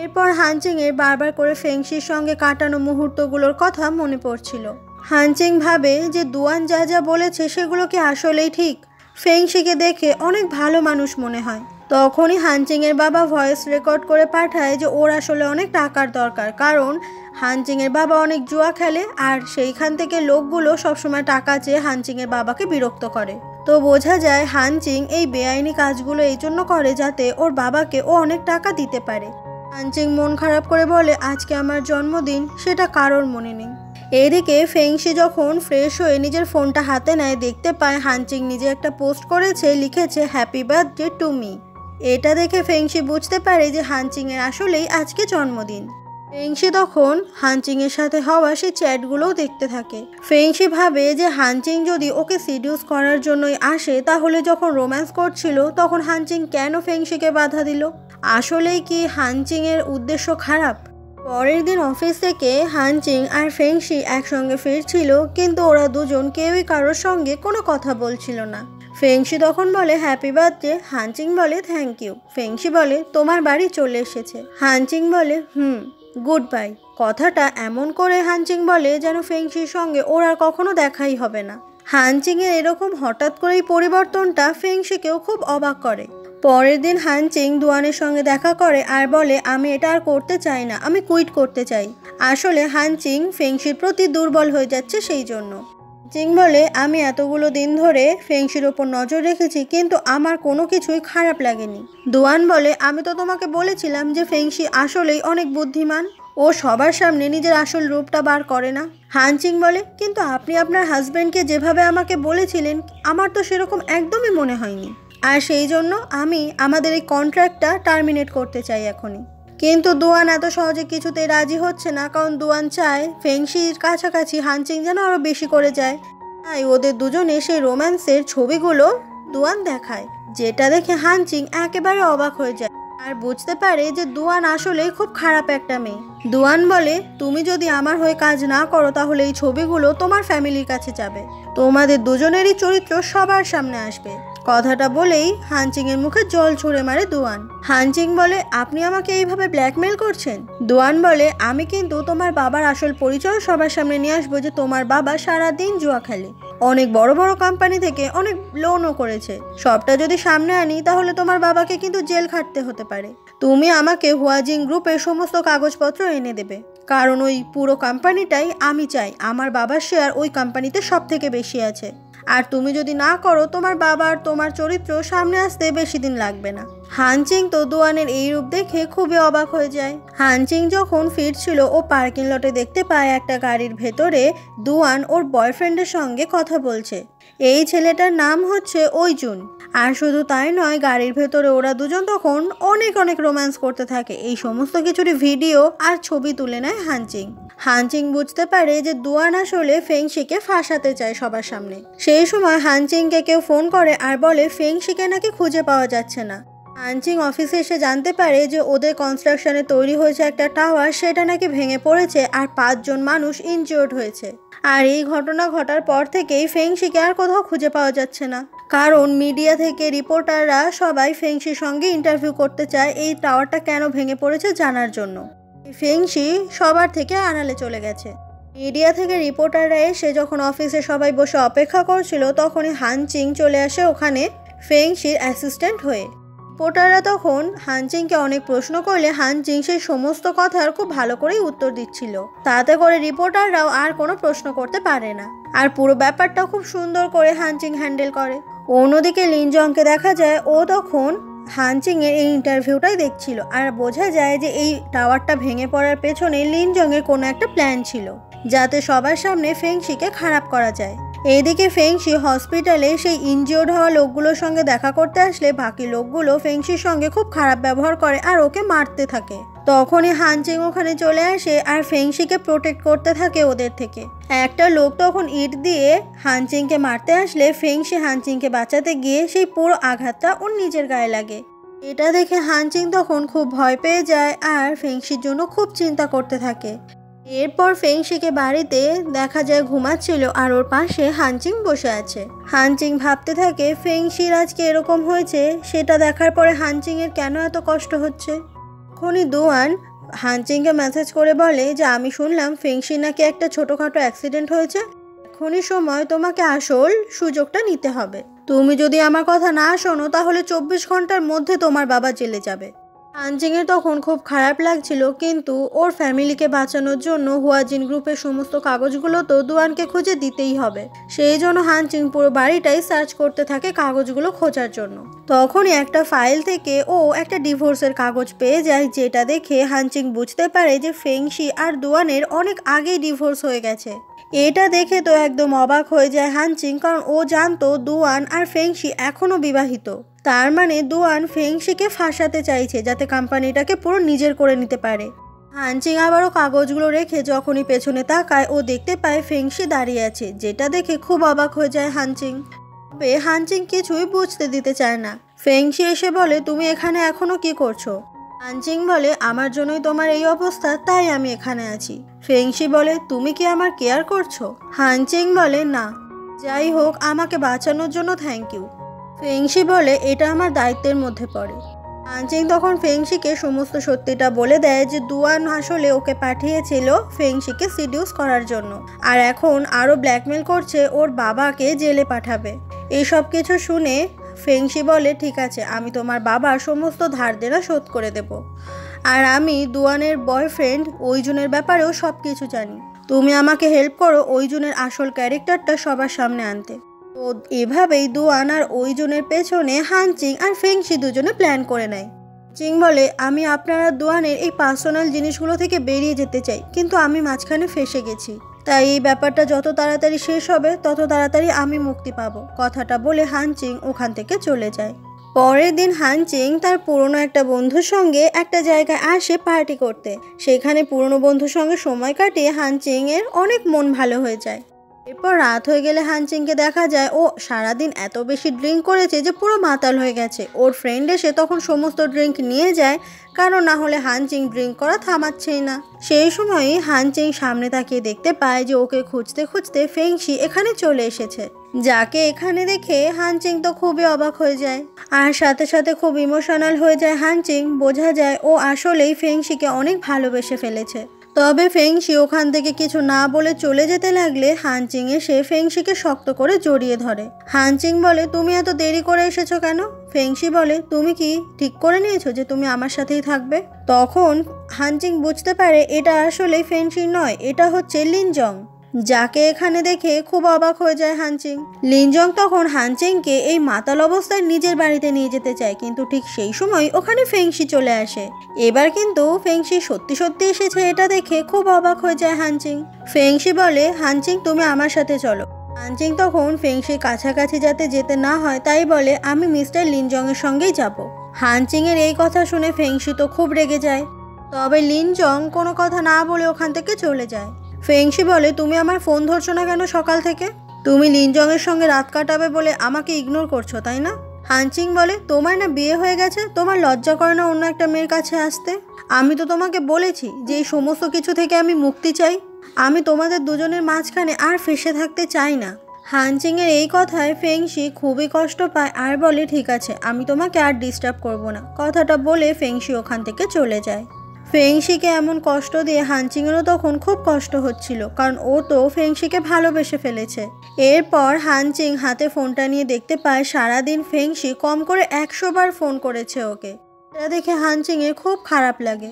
এরপর হানচিংয়ের বারবার করে ফেংশির সঙ্গে কাটানো মুহূর্তগুলোর কথা মনে পড়ছিল। হানচিং ভাবে যে দুয়ান যা যা বলেছে সেগুলো কি আসলেই ঠিক? ফেংশিকে দেখে অনেক ভালো মানুষ মনে হয়। তখনই হানচিংয়ের বাবা ভয়েস রেকর্ড করে পাঠায় যে ওর আসলে অনেক টাকার দরকার, কারণ হানচিংয়ের বাবা অনেক জুয়া খেলে আর সেইখান থেকে লোকগুলো সবসময় টাকা চেয়ে হানচিংয়ের বাবাকে বিরক্ত করে। তো বোঝা যায় হানচিং এই বেআইনি কাজগুলো এই জন্য করে যাতে ওর বাবাকে ও অনেক টাকা দিতে পারে। হানচিং মন খারাপ করে বলে আজকে আমার জন্মদিন, সেটা কারোর মনে নেই। এদিকে ফেংশি যখন ফ্রেশ হয়ে নিজের ফোনটা হাতে নেয় দেখতে পায় হানচিং নিজে একটা পোস্ট করেছে, লিখেছে হ্যাপি বার্থডে টু মি। এটা দেখে ফেংশি বুঝতে পারে যে হানচিংয়ের আসলেই আজকে জন্মদিন। ফেংশি তখন হানচিংয়ের সাথে হওয়া সেই চ্যাটগুলোও দেখতে থাকে। ফেংশি ভাবে যে হানচিং যদি ওকে সিডিউস করার জন্যই আসে তাহলে যখন রোম্যান্স করছিল তখন হানচিং কেন ফেংশিকে বাধা দিল? আসলেই কি হানচিংয়ের উদ্দেশ্য খারাপ? পরের দিন অফিস থেকে হানচিং আর ফেংশি একসঙ্গে ফিরছিল, কিন্তু ওরা দুজন কেউই কারোর সঙ্গে কোনো কথা বলছিল না। ফেংশি তখন বলে হ্যাপি বার্থডে, হানচিং বলে থ্যাংক ইউ। ফেংশি বলে তোমার বাড়ি চলে এসেছে। হানচিং বলে গুড বাই। কথাটা এমন করে হানচিং বলে যেন ফেংশির সঙ্গে ওর আর কখনো দেখাই হবে না। হানচিংয়ের এরকম হঠাৎ করেই পরিবর্তনটা ফেংশিকেও খুব অবাক করে। পরের দিন হানচিং দুয়ানের সঙ্গে দেখা করে আর বলে আমি এটা আর করতে চাই না, আমি কুইট করতে চাই। আসলে হানচিং ফেংশির প্রতি দুর্বল হয়ে যাচ্ছে সেই জন্য। হানচিং বলে আমি এতগুলো দিন ধরে ফেংশির ওপর নজর রেখেছি কিন্তু আমার কোনো কিছুই খারাপ লাগেনি। দুয়ান বলে আমি তো তোমাকে বলেছিলাম যে ফেংশি আসলেই অনেক বুদ্ধিমান, ও সবার সামনে নিজের আসল রূপটা বার করে না। হানচিং বলে কিন্তু আপনি আপনার হাজব্যান্ডকে যেভাবে আমাকে বলেছিলেন আমার তো সেরকম একদমই মনে হয়নি, আর সেই জন্য আমি আমাদের এই কন্ট্রাক্টটা টার্মিনেট করতে চাই এখনই। কিন্তু দুয়ান এত সহজে কিছুতেই রাজি হচ্ছে না, কারণ দুয়ান চায় ফেংশির কাছাকাছি হানচিং যেন আরো বেশি করে যায়। তাই ওদের দুজনে সেই রোম্যান্সের ছবিগুলো দুয়ান দেখায়, যেটা দেখে হানচিং একেবারে অবাক হয়ে যায় আর বুঝতে পারে যে দুয়ান আসলে খুব খারাপ একটা মেয়ে। দুয়ান বলে, তুমি যদি আমার হয়ে কাজ না করো তাহলে এই ছবিগুলো তোমার ফ্যামিলির কাছে যাবে, তোমাদের দুজনেরই চরিত্র সবার সামনে আসবে। কথাটা বলেই হানচিং এর মুখে জল ছুঁড়ে মারে দুয়ান। হানচিং বলে, আপনি আমাকে এইভাবে ব্ল্যাকমেল করছেন? দুয়ান বলে, আমি কিন্তু তোমার বাবার আসল পরিচয় সবার সামনে নিয়ে আসবো, যে তোমার বাবা সারাদিন জুয়া খেলে, অনেক বড় বড় কোম্পানি থেকে অনেক লোনও করেছে। সবটা যদি সামনে আনি তাহলে তোমার বাবাকে কিন্তু জেল খাটতে হতে পারে। তুমি আমাকে হুয়াজিং গ্রুপের সমস্ত কাগজপত্র এনে দেবে, কারণ ওই পুরো কোম্পানিটাই আমি চাই, আমার বাবার শেয়ার ওই কোম্পানিতে সব থেকে বেশি আছে। আর তুমি যদি না করো তোমার বাবার তোমার চরিত্র সামনে আসতে বেশি দিন লাগবে না। হানচিং তো দুয়ানের এই রূপ দেখে খুবই অবাক হয়ে যায়। হানচিং যখন ফিরছিল ও পার্কিং লটে দেখতে পায় একটা গাড়ির ভেতরে দুয়ান ওর বয়ফ্রেন্ডের সঙ্গে কথা বলছে। এই ছেলেটার নাম হচ্ছে ওইজুন। আর শুধু তাই নয়, গাড়ির ভেতরে ওরা দুজন তখন অনেক অনেক রোম্যান্স করতে থাকে। এই সমস্ত কিছুরই ভিডিও আর ছবি তুলে নেয় হানচিং। হানচিং বুঝতে পারে যে দুয়ান আসলে ফেংশিকে ফাঁসাতে চায় সবার সামনে। সেই সময় হানচিংকে কেউ ফোন করে আর বলে ফেংশিকে নাকি খুঁজে পাওয়া যাচ্ছে না। হানচিং অফিসে এসে জানতে পারে যে ওদের কনস্ট্রাকশনে তৈরি হয়েছে একটা টাওয়ার, সেটা নাকি ভেঙে পড়েছে আর 5 জন মানুষ ইনজিওর্ড হয়েছে। আর এই ঘটনা ঘটার পর থেকেই ফেংশিকে আর কোথাও খুঁজে পাওয়া যাচ্ছে না, কারণ মিডিয়া থেকে রিপোর্টাররা সবাই ফেংশির সঙ্গে ইন্টারভিউ করতে চায় এই টাওয়ারটা কেন ভেঙে পড়েছে জানার জন্য। ফেংশি সবার থেকে আড়ালে চলে গেছে। মিডিয়া থেকে রিপোর্টাররা এসে যখন অফিসে সবাই বসে অপেক্ষা করছিল, তখনই হানচিং চলে আসে ওখানে ফেংশির অ্যাসিস্ট্যান্ট হয়ে। রিপোর্টাররা তখন হানচিংকে অনেক প্রশ্ন করলে হানচিং সেই সমস্ত কথার খুব ভালো করেই উত্তর দিচ্ছিল। তাতে করে রিপোর্টাররাও আর কোনো প্রশ্ন করতে পারে না। আর পুরো ব্যাপারটাও খুব সুন্দর করে হানচিং হ্যান্ডেল করে। অন্যদিকে লিনজংকে দেখা যায় ও তখন হানচিং এর এই ইন্টারভিউটাই দেখছিল। আর বোঝা যায় যে এই টাওয়ারটা ভেঙে পড়ার পেছনে লিনজং এর কোনো একটা প্ল্যান ছিল, যাতে সবার সামনে ফেংশিকে খারাপ করা যায়। এইদিকে ফেংশি হসপিটালে সেই ইনজিওর্ড হওয়া লোকগুলোর সঙ্গে দেখা করতে আসলে বাকি লোকগুলো ফেংশির সঙ্গে খুব খারাপ ব্যবহার করে আর ওকে মারতে থাকে। তখনই হানচিং ওখানে চলে আসে আর ফেংশিকে প্রোটেক্ট করতে থাকে ওদের থেকে। একটা লোক তখন ইট দিয়ে হানচিংকে মারতে আসলে ফেংশি হানচিংকে বাঁচাতে গিয়ে সেই পুরো আঘাতটা ওর নিজের গায়ে লাগে। এটা দেখে হানচিং তখন খুব ভয় পেয়ে যায় আর ফেংশির জন্য খুব চিন্তা করতে থাকে। এরপর ফেংশিকে বাড়িতে দেখা যায় ঘুমাচ্ছিল আর ওর পাশে হানচিং বসে আছে। হানচিং ভাবতে থাকে ফেংশির আজকে এরকম হয়েছে, সেটা দেখার পরে হানচিং এর কেন এত কষ্ট হচ্ছে। তখনই দুয়ান হানচিংকে মেসেজ করে বলে যে আমি শুনলাম ফেংশির নাকি একটা ছোটখাটো অ্যাক্সিডেন্ট হয়েছে, এখনই সময় তোমাকে আসল সুযোগটা নিতে হবে। তুমি যদি আমার কথা না শোনো তাহলে 24 ঘন্টার মধ্যে তোমার বাবা জেলে যাবে। হানচিং এর তখন খুব খারাপ লাগছিল, কিন্তু ওর ফ্যামিলিকে বাঁচানোর জন্য হুয়াজিন গ্রুপের সমস্ত কাগজগুলো তো দুয়ানকে খুঁজে দিতেই হবে। সেই জন্য হানচিং পুরো বাড়িটাই সার্চ করতে থাকে কাগজগুলো খোঁজার জন্য। তখনই একটা ফাইল থেকে ও একটা ডিভোর্সের কাগজ পেয়ে যায়, যেটা দেখে হানচিং বুঝতে পারে যে ফেংশি আর দুয়ানের অনেক আগেই ডিভোর্স হয়ে গেছে। এটা দেখে তো একদম অবাক হয়ে যায় হানচিং, কারণ ও জানতো দুয়ান আর ফেংশি এখনো বিবাহিত। তার মানে দুয়ান ফেংশিকে ফাঁসাতে চাইছে যাতে কোম্পানিটাকে পুরো নিজের করে নিতে পারে। হানচিং আবারও কাগজগুলো রেখে যখনই পেছনে তাকায় ও দেখতে পায় ফেংশি দাঁড়িয়ে আছে, যেটা দেখে খুব অবাক হয়ে যায় হানচিং। তবে হানচিং কিছুই বুঝতে দিতে চায় না। ফেংশি এসে বলে তুমি এখানে এখনো কি করছো? হানচিং বলে আমার জন্যই তোমার এই অবস্থা, তাই আমি এখানে আছি। ফেংশি বলে তুমি কি আমার কেয়ার করছো? হানচিং বলে না। যাই হোক, আমাকে বাঁচানোর জন্য থ্যাংক ইউ। ফেংশি বলে এটা আমার দায়িত্বের মধ্যে পড়ে। হানচিং তখন ফেংশিকে সমস্ত সত্যিটা বলে দেয় যে দুয়ান আসলে ওকে পাঠিয়েছিল ফেংশিকে সিডিউস করার জন্য, আর এখন আরও ব্ল্যাকমেল করছে ওর বাবাকে জেলে পাঠাবে। এইসব কিছু শুনে ফেংশি বলে ঠিক আছে, আমি তোমার বাবার সমস্ত ধার দেনা শোধ করে দেব, আর আমি দুয়ানের বয়ফ্রেন্ড ওইজুনের ব্যাপারেও সব কিছু জানি। তুমি আমাকে হেল্প করো ওইজুনের আসল ক্যারেক্টারটা সবার সামনে আনতে। তো এভাবেই দুয়ান আর ওইজনের পেছনে হানচিং আর ফেংশি দুজনে প্ল্যান করে নেয়। চিং বলে আমি আপনারা দুয়ানের এই পার্সোনাল জিনিসগুলো থেকে বেরিয়ে যেতে চাই, কিন্তু আমি মাঝখানে ফেসে গেছি, তাই এই ব্যাপারটা যত তাড়াতাড়ি শেষ হবে তত তাড়াতাড়ি আমি মুক্তি পাবো। কথাটা বলে হানচিং ওখান থেকে চলে যায়। পরের দিন হানচিং তার পুরনো একটা বন্ধুর সঙ্গে একটা জায়গায় আসে পার্টি করতে। সেখানে পুরনো বন্ধুর সঙ্গে সময় কাটিয়ে হানচিং এর অনেক মন ভালো হয়ে যায়। এরপর রাত হয়ে গেলে হানচিংকে দেখা যায় ও সারাদিন এত বেশি ড্রিঙ্ক করেছে যে পুরো মাতাল হয়ে গেছে। ওর ফ্রেন্ড এসে তখন সমস্ত ড্রিঙ্ক নিয়ে যায়, কারণ না হলে হানচিং ড্রিঙ্ক করা থামাচ্ছেই না। সেই সময়ই হানচিং সামনে তাকিয়ে দেখতে পায় যে ওকে খুঁজতে খুঁজতে ফেংশি এখানে চলে এসেছে। যাকে এখানে দেখে হানচিং তো খুবই অবাক হয়ে যায়, আর সাথে সাথে খুব ইমোশনাল হয়ে যায় হানচিং। বোঝা যায় ও আসলেই ফেংশিকে অনেক ভালোবেসে ফেলেছে। তবে ফেংশি ওখান থেকে কিছু না বলে চলে যেতে লাগলে হানচিং এসে ফেংশিকে শক্ত করে জড়িয়ে ধরে। হানচিং বলে, তুমি এত দেরি করে এসেছো কেন? ফেংশি বলে, তুমি কি ঠিক করে নিয়েছো যে তুমি আমার সাথেই থাকবে? তখন হানচিং বুঝতে পারে এটা আসলে ফেংশি নয়, এটা হচ্ছে লিনজং, যাকে এখানে দেখে খুব অবাক হয়ে যায় হানচিং। লিনজং তখন হানচিংকে এই মাতাল অবস্থায় নিজের বাড়িতে নিয়ে যেতে চায়, কিন্তু ঠিক সেই সময় ওখানে ফেংশি চলে আসে। এবার কিন্তু ফেংশি সত্যি সত্যি এসেছে এটা দেখে খুব অবাক হয়ে যায় হানচিং। ফেংশি বলে, হানচিং তুমি আমার সাথে চলো। হানচিং তখন ফেংশির কাছাকাছি যাতে যেতে না হয় তাই বলে, আমি মিস্টার লিনজং এর সঙ্গেই যাব। হানচিং এর এই কথা শুনে ফেংশি তো খুব রেগে যায়। তবে লিনজং কোনো কথা না বলে ওখান থেকে চলে যায়। ফেংশি বলে, তুমি আমার ফোন ধরছো না কেন সকাল থেকে? তুমি লিনজং এর সঙ্গে রাত কাটাবে বলে আমাকে ইগনোর করছো তাই না? হানচিং বলে, তোমার না বিয়ে হয়ে গেছে, তোমার লজ্জা করে না অন্য একটা মেয়ের কাছে আসতে? আমি তো তোমাকে বলেছি যে এই সমস্ত কিছু থেকে আমি মুক্তি চাই, আমি তোমাদের দুজনের মাঝখানে আর ফেসে থাকতে চাই না। হানচিং এর এই কথায় ফেংশি খুবই কষ্ট পায় আর বলে, ঠিক আছে, আমি তোমাকে আর ডিস্টার্ব করব না। কথাটা বলে ফেংশি ওখান থেকে চলে যায়। ফেংশিকে এমন কষ্ট দিয়ে হানচিংয়েরও তখন খুব কষ্ট হচ্ছিল, কারণ ও তো ফেংশিকে ভালোবেসে ফেলেছে। এরপর হানচিং হাতে ফোনটা নিয়ে দেখতে পায় সারাদিন ফেংশি কম করে 100 বার ফোন করেছে ওকে। এটা দেখে হানচিংয়ের খুব খারাপ লাগে।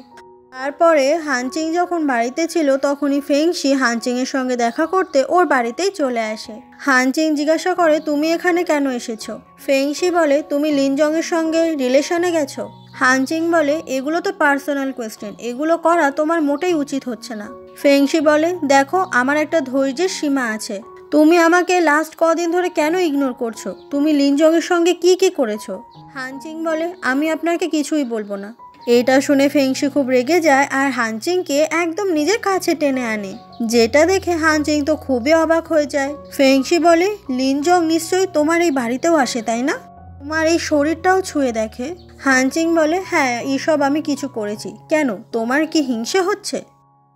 তারপরে হানচিং যখন বাড়িতে ছিল তখনই ফেংশি হানচিংয়ের সঙ্গে দেখা করতে ওর বাড়িতেই চলে আসে। হানচিং জিজ্ঞাসা করে, তুমি এখানে কেন এসেছো? ফেংশি বলে, তুমি লিনজংয়ের সঙ্গে রিলেশনে গেছো? হানচিং বলে, এগুলো তো পার্সোনাল কোয়েশ্চেন, এগুলো করা তোমার মোটেই উচিত হচ্ছে না। ফেংশি বলে, দেখো, আমার একটা ধৈর্যের সীমা আছে। তুমি আমাকে লাস্ট কদিন ধরে কেন ইগনোর করছো? তুমি লিনজংয়ের সঙ্গে কি কি করেছো? হানচিং বলে, আমি আপনাকে কিছুই বলবো না। এটা শুনে ফেংশি খুব রেগে যায় আর হানচিংকে একদম নিজের কাছে টেনে আনে, যেটা দেখে হানচিং তো খুবই অবাক হয়ে যায়। ফেংশি বলে, লিনজং নিশ্চয়ই তোমার এই বাড়িতেও আসে তাই না? তোমার এই শরীরটাও ছুঁয়ে দেখে। হানচিং বলে, হ্যাঁ, এইসব আমি কিছু করেছি। কেন, তোমার কি হিংসা হচ্ছে?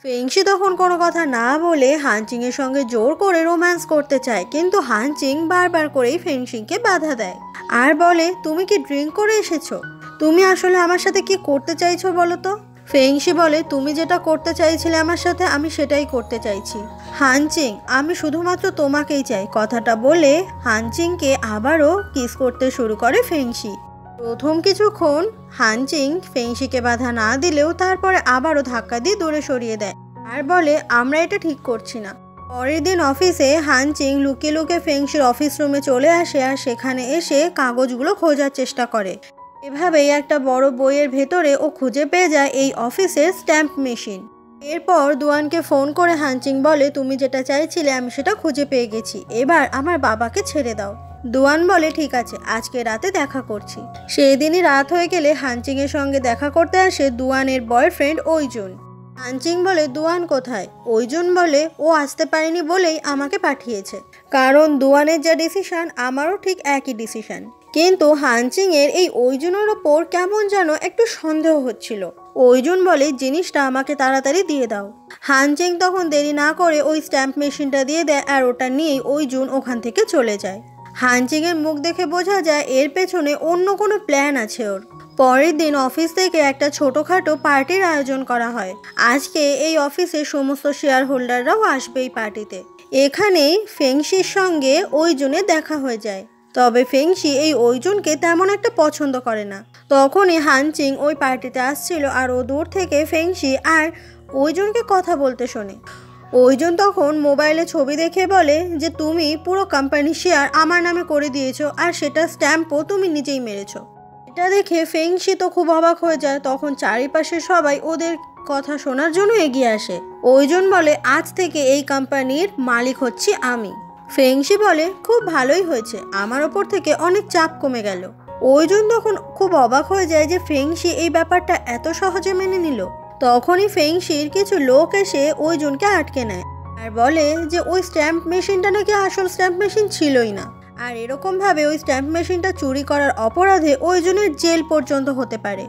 ফেংশি তখন কোনো কথা না বলে হানচিংয়ের সঙ্গে জোর করে রোম্যান্স করতে চায়, কিন্তু হানচিং বারবার করেই ফেংশিকে বাধা দেয় আর বলে, তুমি কি ড্রিঙ্ক করে এসেছো? তুমি আসলে আমার সাথে কি করতে চাইছো বলো তো? ফেংশি বলে, তুমি যেটা করতে চাইছিলে আমার সাথে আমি সেটাই করতে চাইছি। হানচিং, আমি শুধুমাত্র তোমাকেই চাই। কথাটা বলে হানচিংকে আবারও কিস করতে শুরু করে ফেংশি। প্রথম কিছুক্ষণ হানচিং ফেংশিকে বাধা না দিলেও তারপরে আবারও ধাক্কা দিয়ে দূরে সরিয়ে দেয় আর বলে, আমরা এটা ঠিক করছি না। পরের দিন অফিসে হানচিং লুকিয়ে লুকিয়ে ফেংশির অফিস রুমে চলে আসে আর সেখানে এসে কাগজগুলো খোঁজার চেষ্টা করে। এভাবেই একটা বড় বইয়ের ভেতরে ও খুঁজে পেয়ে যায় এই অফিসের স্ট্যাম্প মেশিন। এরপর দুয়ানকে ফোন করে হানচিং বলে, তুমি যেটা চাইছিলে আমি সেটা খুঁজে পেয়ে গেছি, এবার আমার বাবাকে ছেড়ে দাও। দুয়ান বলে, ঠিক আছে, আজকে রাতে দেখা করছি। সেই দিনই রাত হয়ে গেলে হানচিং এর সঙ্গে দেখা করতে আসে দুয়ানের বয়ফ্রেন্ড ওইজুন। হানচিং বলে, দুয়ান কোথায়? ওইজুন বলে, ও আসতে পারেনি বলেই আমাকে পাঠিয়েছে, কারণ দুয়ানের যা ডিসিশন আমারও ঠিক একই ডিসিশন। কিন্তু হানচিং এর এই ওইজুনের ওপর কেমন যেন একটু সন্দেহ হচ্ছিল। ওইজুন বলে, জিনিসটা আমাকে তাড়াতাড়ি দিয়ে দাও। হানচিং তখন দেরি না করে ওই স্ট্যাম্প মেশিনটা দিয়ে দেয় আর ওটা নিয়েই ওইজুন ওখান থেকে চলে যায়। হানচিং এর মুখ দেখে বোঝা যায় এর পেছনে অন্য কোনো প্ল্যান আছে ওর। পরের দিন অফিস থেকে একটা ছোটখাটো পার্টির আয়োজন করা হয়। আজকে এই অফিসের সমস্ত শেয়ার হোল্ডাররাও আসবে এই পার্টিতে। এখানেই ফেংশির সঙ্গে ওইজুনের দেখা হয়ে যায়। তবে ফেংশি এই ওইজুনকে তেমন একটা পছন্দ করে না। তখনই হানচিং ওই পার্টিতে আসছিল আর ও দূর থেকে ফেংশি আর ওইজুনকে কথা বলতে শোনে। ওইজন তখন মোবাইলে ছবি দেখে বলে যে তুমি পুরো কোম্পানি শেয়ার আমার নামে করে দিয়েছো আর সেটা স্ট্যাম্পও তুমি নিজেই মেরেছো। এটা দেখে ফেংশি তো খুব অবাক হয়ে যায়। তখন চারিপাশে সবাই ওদের কথা শোনার জন্য এগিয়ে আসে। ওইজন বলে, আজ থেকে এই কোম্পানির মালিক হচ্ছি আমি। ফেংশি বলে, খুব ভালোই হয়েছে, আমার ওপর থেকে অনেক চাপ কমে গেল। ওইজন তখন খুব অবাক হয়ে যায় যে ফেংশি এই ব্যাপারটা এত সহজে মেনে নিল। তখনই ফেংশির কিছু লোক এসে ওইজনকে আটকে নেয় আর বলে যে ওই স্ট্যাম্প মেশিনটা নাকি আসল স্ট্যাম্প মেশিন ছিলই না, আর এরকমভাবে ওই স্ট্যাম্প মেশিনটা চুরি করার অপরাধে ওইজনের জেল পর্যন্ত হতে পারে।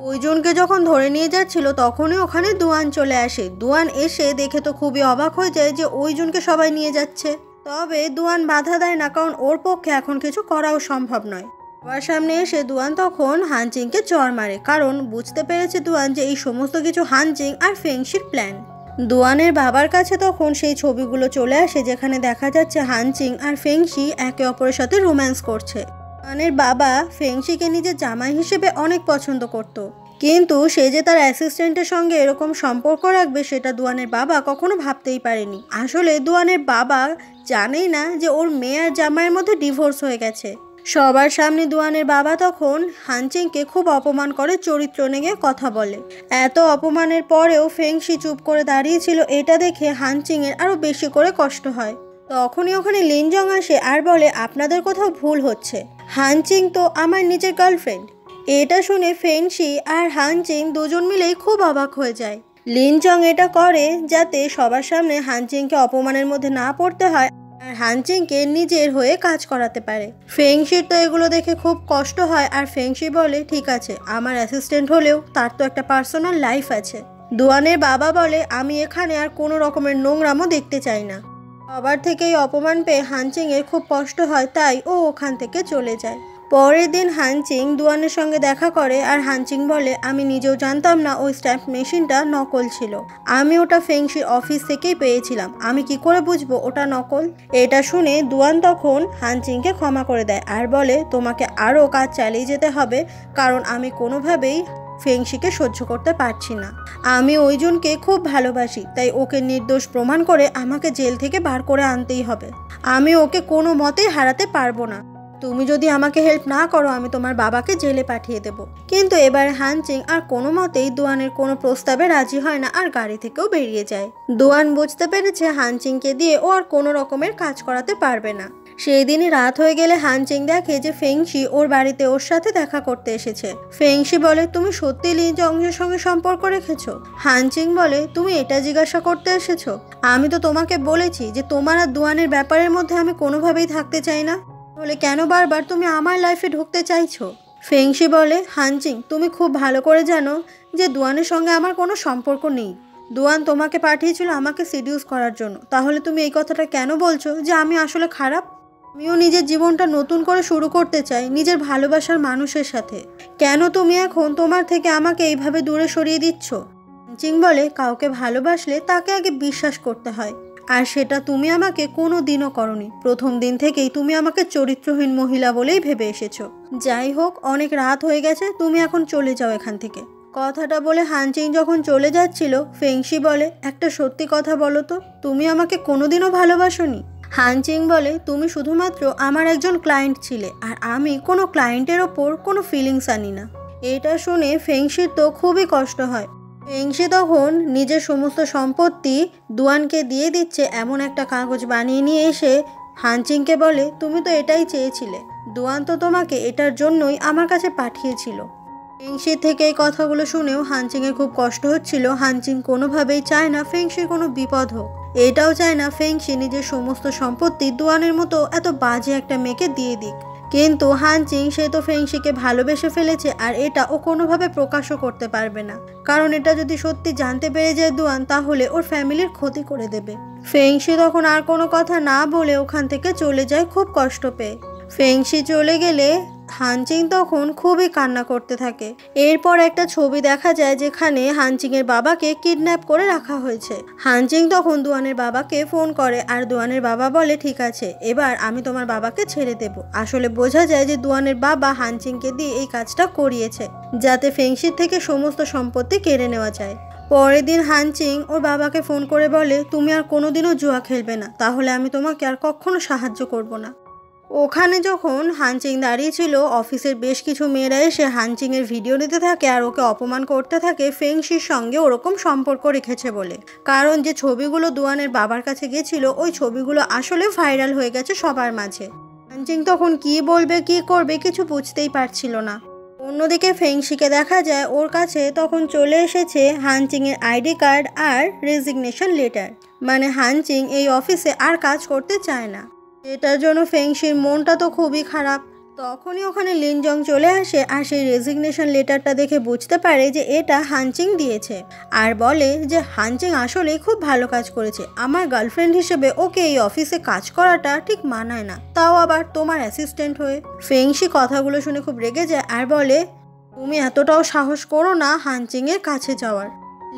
ওইজনকে যখন ধরে নিয়ে যাচ্ছিল তখনই ওখানে দুয়ান চলে আসে। দুয়ান এসে দেখে তো খুবই অবাক হয়ে যায় যে ওইজনকে সবাই নিয়ে যাচ্ছে। তবে দুয়ান বাধা দেয় না, কারণ ওর পক্ষে এখন কিছু করাও সম্ভব নয়। সবার সামনে এসে দুয়ান তখন হানচিংকে চড় মারে, কারণ বুঝতে পেরেছে দুয়ান যে এই সমস্ত কিছু হানচিং আর ফেংশির প্ল্যান। দুয়ানের বাবার কাছে তখন সেই ছবিগুলো চলে আসে যেখানে দেখা যাচ্ছে হানচিং আর ফেংশি একে অপরের সাথে রোম্যান্স করছে। দুয়ানের বাবা ফেংশিকে নিজের জামাই হিসেবে অনেক পছন্দ করত, কিন্তু সে যে তার অ্যাসিস্ট্যান্টের সঙ্গে এরকম সম্পর্ক রাখবে সেটা দুয়ানের বাবা কখনো ভাবতেই পারেনি। আসলে দুয়ানের বাবা জানেই না যে ওর মেয়ে আর জামাইয়ের মধ্যে ডিভোর্স হয়ে গেছে। সবার সামনে দুয়ানের বাবা তখন হানচিংকে খুব অপমান করে, চরিত্র নিয়ে কথা বলে। এত অপমানের পরেও ফেংশি চুপ করে দাঁড়িয়েছিল, এটা দেখে হানচিংয়ের আরও বেশি করে কষ্ট হয়। তখনই ওখানে লিনজং আসে আর বলে আপনাদের কোথাও ভুল হচ্ছে, হানচিং তো আমার নিজের গার্লফ্রেন্ড। এটা শুনে ফেংশি আর হানচিং দুজন মিলেই খুব অবাক হয়ে যায়। লিনজং এটা করে যাতে সবার সামনে হানচিংকে অপমানের মধ্যে না পড়তে হয় আর হানচিংকে নিজের হয়ে কাজ করাতে পারে। ফেংশির তো এগুলো দেখে খুব কষ্ট হয় আর ফেংশি বলে ঠিক আছে, আমার অ্যাসিস্ট্যান্ট হলেও তার তো একটা পার্সোনাল লাইফ আছে। দুয়ানের বাবা বলে আমি এখানে আর কোনো রকমের নোংরামও দেখতে চাই না। সবার থেকেই অপমান পেয়ে হানচিংয়ের খুব কষ্ট হয়, তাই ও ওখান থেকে চলে যায়। পরের দিন হানচিং দুয়ানের সঙ্গে দেখা করে আর হানচিং বলে আমি নিজেও জানতাম না ওই স্ট্যাম্প মেশিনটা নকল ছিল, আমি ওটা ফেংশির অফিস থেকেই পেয়েছিলাম, আমি কি করে বুঝবো ওটা নকল। এটা শুনে দুয়ান তখন হানচিংকে ক্ষমা করে দেয় আর বলে তোমাকে আরও কাজ চালিয়ে যেতে হবে, কারণ আমি কোনোভাবেই ফেংশিকে সহ্য করতে পারছি না। আমি ওইজনকে খুব ভালোবাসি, তাই ওকে নির্দোষ প্রমাণ করে আমাকে জেল থেকে বার করে আনতেই হবে। আমি ওকে কোনো মতেই হারাতে পারবো না। তুমি যদি আমাকে হেল্প না করো আমি তোমার বাবাকে জেলে পাঠিয়ে দেব। কিন্তু এবার হানচিং আর কোনো মতেই দুয়ানের কোনো প্রস্তাবে রাজি হয় না আর গাড়ি থেকেও বেরিয়ে যায়। দুয়ান বুঝতে পেরেছে হানচিংকে দিয়ে ও আর কোনো রকমের কাজ করাতে পারবে না। সেই দিনই রাত হয়ে গেলে হানচিং দেখে যে ফেংশি ওর বাড়িতে ওর সাথে দেখা করতে এসেছে। ফেংশি বলে তুমি সত্যি লিনজংয়ের সঙ্গে সম্পর্ক রেখেছো? হানচিং বলে তুমি এটা জিজ্ঞাসা করতে এসেছো? আমি তো তোমাকে বলেছি যে তোমার আর দুয়ানের ব্যাপারের মধ্যে আমি কোনোভাবেই থাকতে চাই না, বলে কেন বারবার তুমি আমার লাইফে ঢুকতে চাইছো? ফেংশি বলে হানচিং তুমি খুব ভালো করে জানো যে দুয়ানের সঙ্গে আমার কোনো সম্পর্ক নেই। দুয়ান তোমাকে পাঠিয়েছিল আমাকে সিডিউস করার জন্য, তাহলে তুমি এই কথাটা কেন বলছো যে আমি আসলে খারাপ? আমিও নিজের জীবনটা নতুন করে শুরু করতে চাই নিজের ভালোবাসার মানুষের সাথে, কেন তুমি এখন তোমার থেকে আমাকে এইভাবে দূরে সরিয়ে দিচ্ছ? হানচিং বলে কাউকে ভালোবাসলে তাকে আগে বিশ্বাস করতে হয়, আর সেটা তুমি আমাকে কোনো দিনও করনি। প্রথম দিন থেকেই তুমি আমাকে চরিত্রহীন মহিলা বলেই ভেবে এসেছো। যাই হোক অনেক রাত হয়ে গেছে, তুমি এখন চলে যাও এখান থেকে। কথাটা বলে হানচিং যখন চলে যাচ্ছিল ফেংশি বলে একটা সত্যি কথা বলো তো, তুমি আমাকে কোনোদিনও ভালোবাসোনি? হানচিং বলে তুমি শুধুমাত্র আমার একজন ক্লায়েন্ট ছিলে আর আমি কোনো ক্লায়েন্টের ওপর কোনো ফিলিংস আনি না। এটা শুনে ফেংশির তো খুবই কষ্ট হয়। ফেংশি তখন নিজের সমস্ত সম্পত্তি দুয়ানকে দিয়ে দিচ্ছে এমন একটা কাগজ বানিয়ে নিয়ে এসে হানচিংকে বলে তুমি তো এটাই চেয়েছিলে, দুয়ান তো তোমাকে এটার জন্যই আমার কাছে পাঠিয়েছিল। ফেংশির থেকে এই কথাগুলো শুনেও হানচিংয়ের খুব কষ্ট হচ্ছিল। হানচিং কোনোভাবেই চায় না ফেংশির কোনো বিপদ হোক, এটাও চায় না ফেংশি নিজের সমস্ত সম্পত্তি দুয়ানের মতো এত বাজে একটা মেয়েকে দিয়ে দিক। কিন্তু হানচিং সে তো ফেংশিকে ভালোবেসে ফেলেছে আর এটা ও কোনোভাবে প্রকাশও করতে পারবে না, কারণ এটা যদি সত্যি জানতে পেরে যায় দুয়ান তাহলে ওর ফ্যামিলির ক্ষতি করে দেবে। ফেংশি তখন আর কোনো কথা না বলে ওখান থেকে চলে যায় খুব কষ্ট পেয়ে। ফেংশি চলে গেলে হানচিং তখন খুবই কান্না করতে থাকে। এরপর একটা ছবি দেখা যায় যেখানে হানচিংয়ের বাবাকে কিডন্যাপ করে রাখা হয়েছে। হানচিং তখন দুয়ানের বাবাকে ফোন করে আর দুয়ানের বাবা বলে ঠিক আছে এবার আমি তোমার বাবাকে ছেড়ে দেব। আসলে বোঝা যায় যে দুয়ানের বাবা হানচিংকে দিয়ে এই কাজটা করিয়েছে যাতে ফেংশির থেকে সমস্ত সম্পত্তি কেড়ে নেওয়া যায়। পরের দিন হানচিং ওর বাবাকে ফোন করে বলে তুমি আর কোনোদিনও জুয়া খেলবে না, তাহলে আমি তোমাকে আর কখনো সাহায্য করব না। ওখানে যখন হানচিং দাঁড়িয়ে ছিল অফিসের বেশ কিছু মেয়েরা এসে হানচিংয়ের ভিডিও নিতে থাকে আর ওকে অপমান করতে থাকে ফেংশির সঙ্গে ওরকম সম্পর্ক রেখেছে বলে, কারণ যে ছবিগুলো দুয়ানের বাবার কাছে গেছিল ওই ছবিগুলো আসলে ভাইরাল হয়ে গেছে সবার মাঝে। হানচিং তখন কি বলবে কি করবে কিছু বুঝতেই পারছিল না। অন্যদিকে ফেংশিকে দেখা যায় ওর কাছে তখন চলে এসেছে হানচিংয়ের আইডি কার্ড আর রেজিগনেশন লেটার। মানে হানচিং এই অফিসে আর কাজ করতে চায় না। এটার জন্য ফেংশির মনটা তো খুবই খারাপ। তখনই ওখানে লিনজং চলে আসে আর সেই রেজিগনেশন লেটারটা দেখে বুঝতে পারে যে এটা হানচিং দিয়েছে, আর বলে যে হানচিং আসলেই খুব ভালো কাজ করেছে। আমার গার্লফ্রেন্ড হিসেবে ওকে এই অফিসে কাজ করাটা ঠিক মানায় না, তাও আবার তোমার অ্যাসিস্ট্যান্ট হয়ে। ফেংশি কথাগুলো শুনে খুব রেগে যায় আর বলে তুমি এতটাও সাহস করো না হানচিংয়ের কাছে যাওয়ার।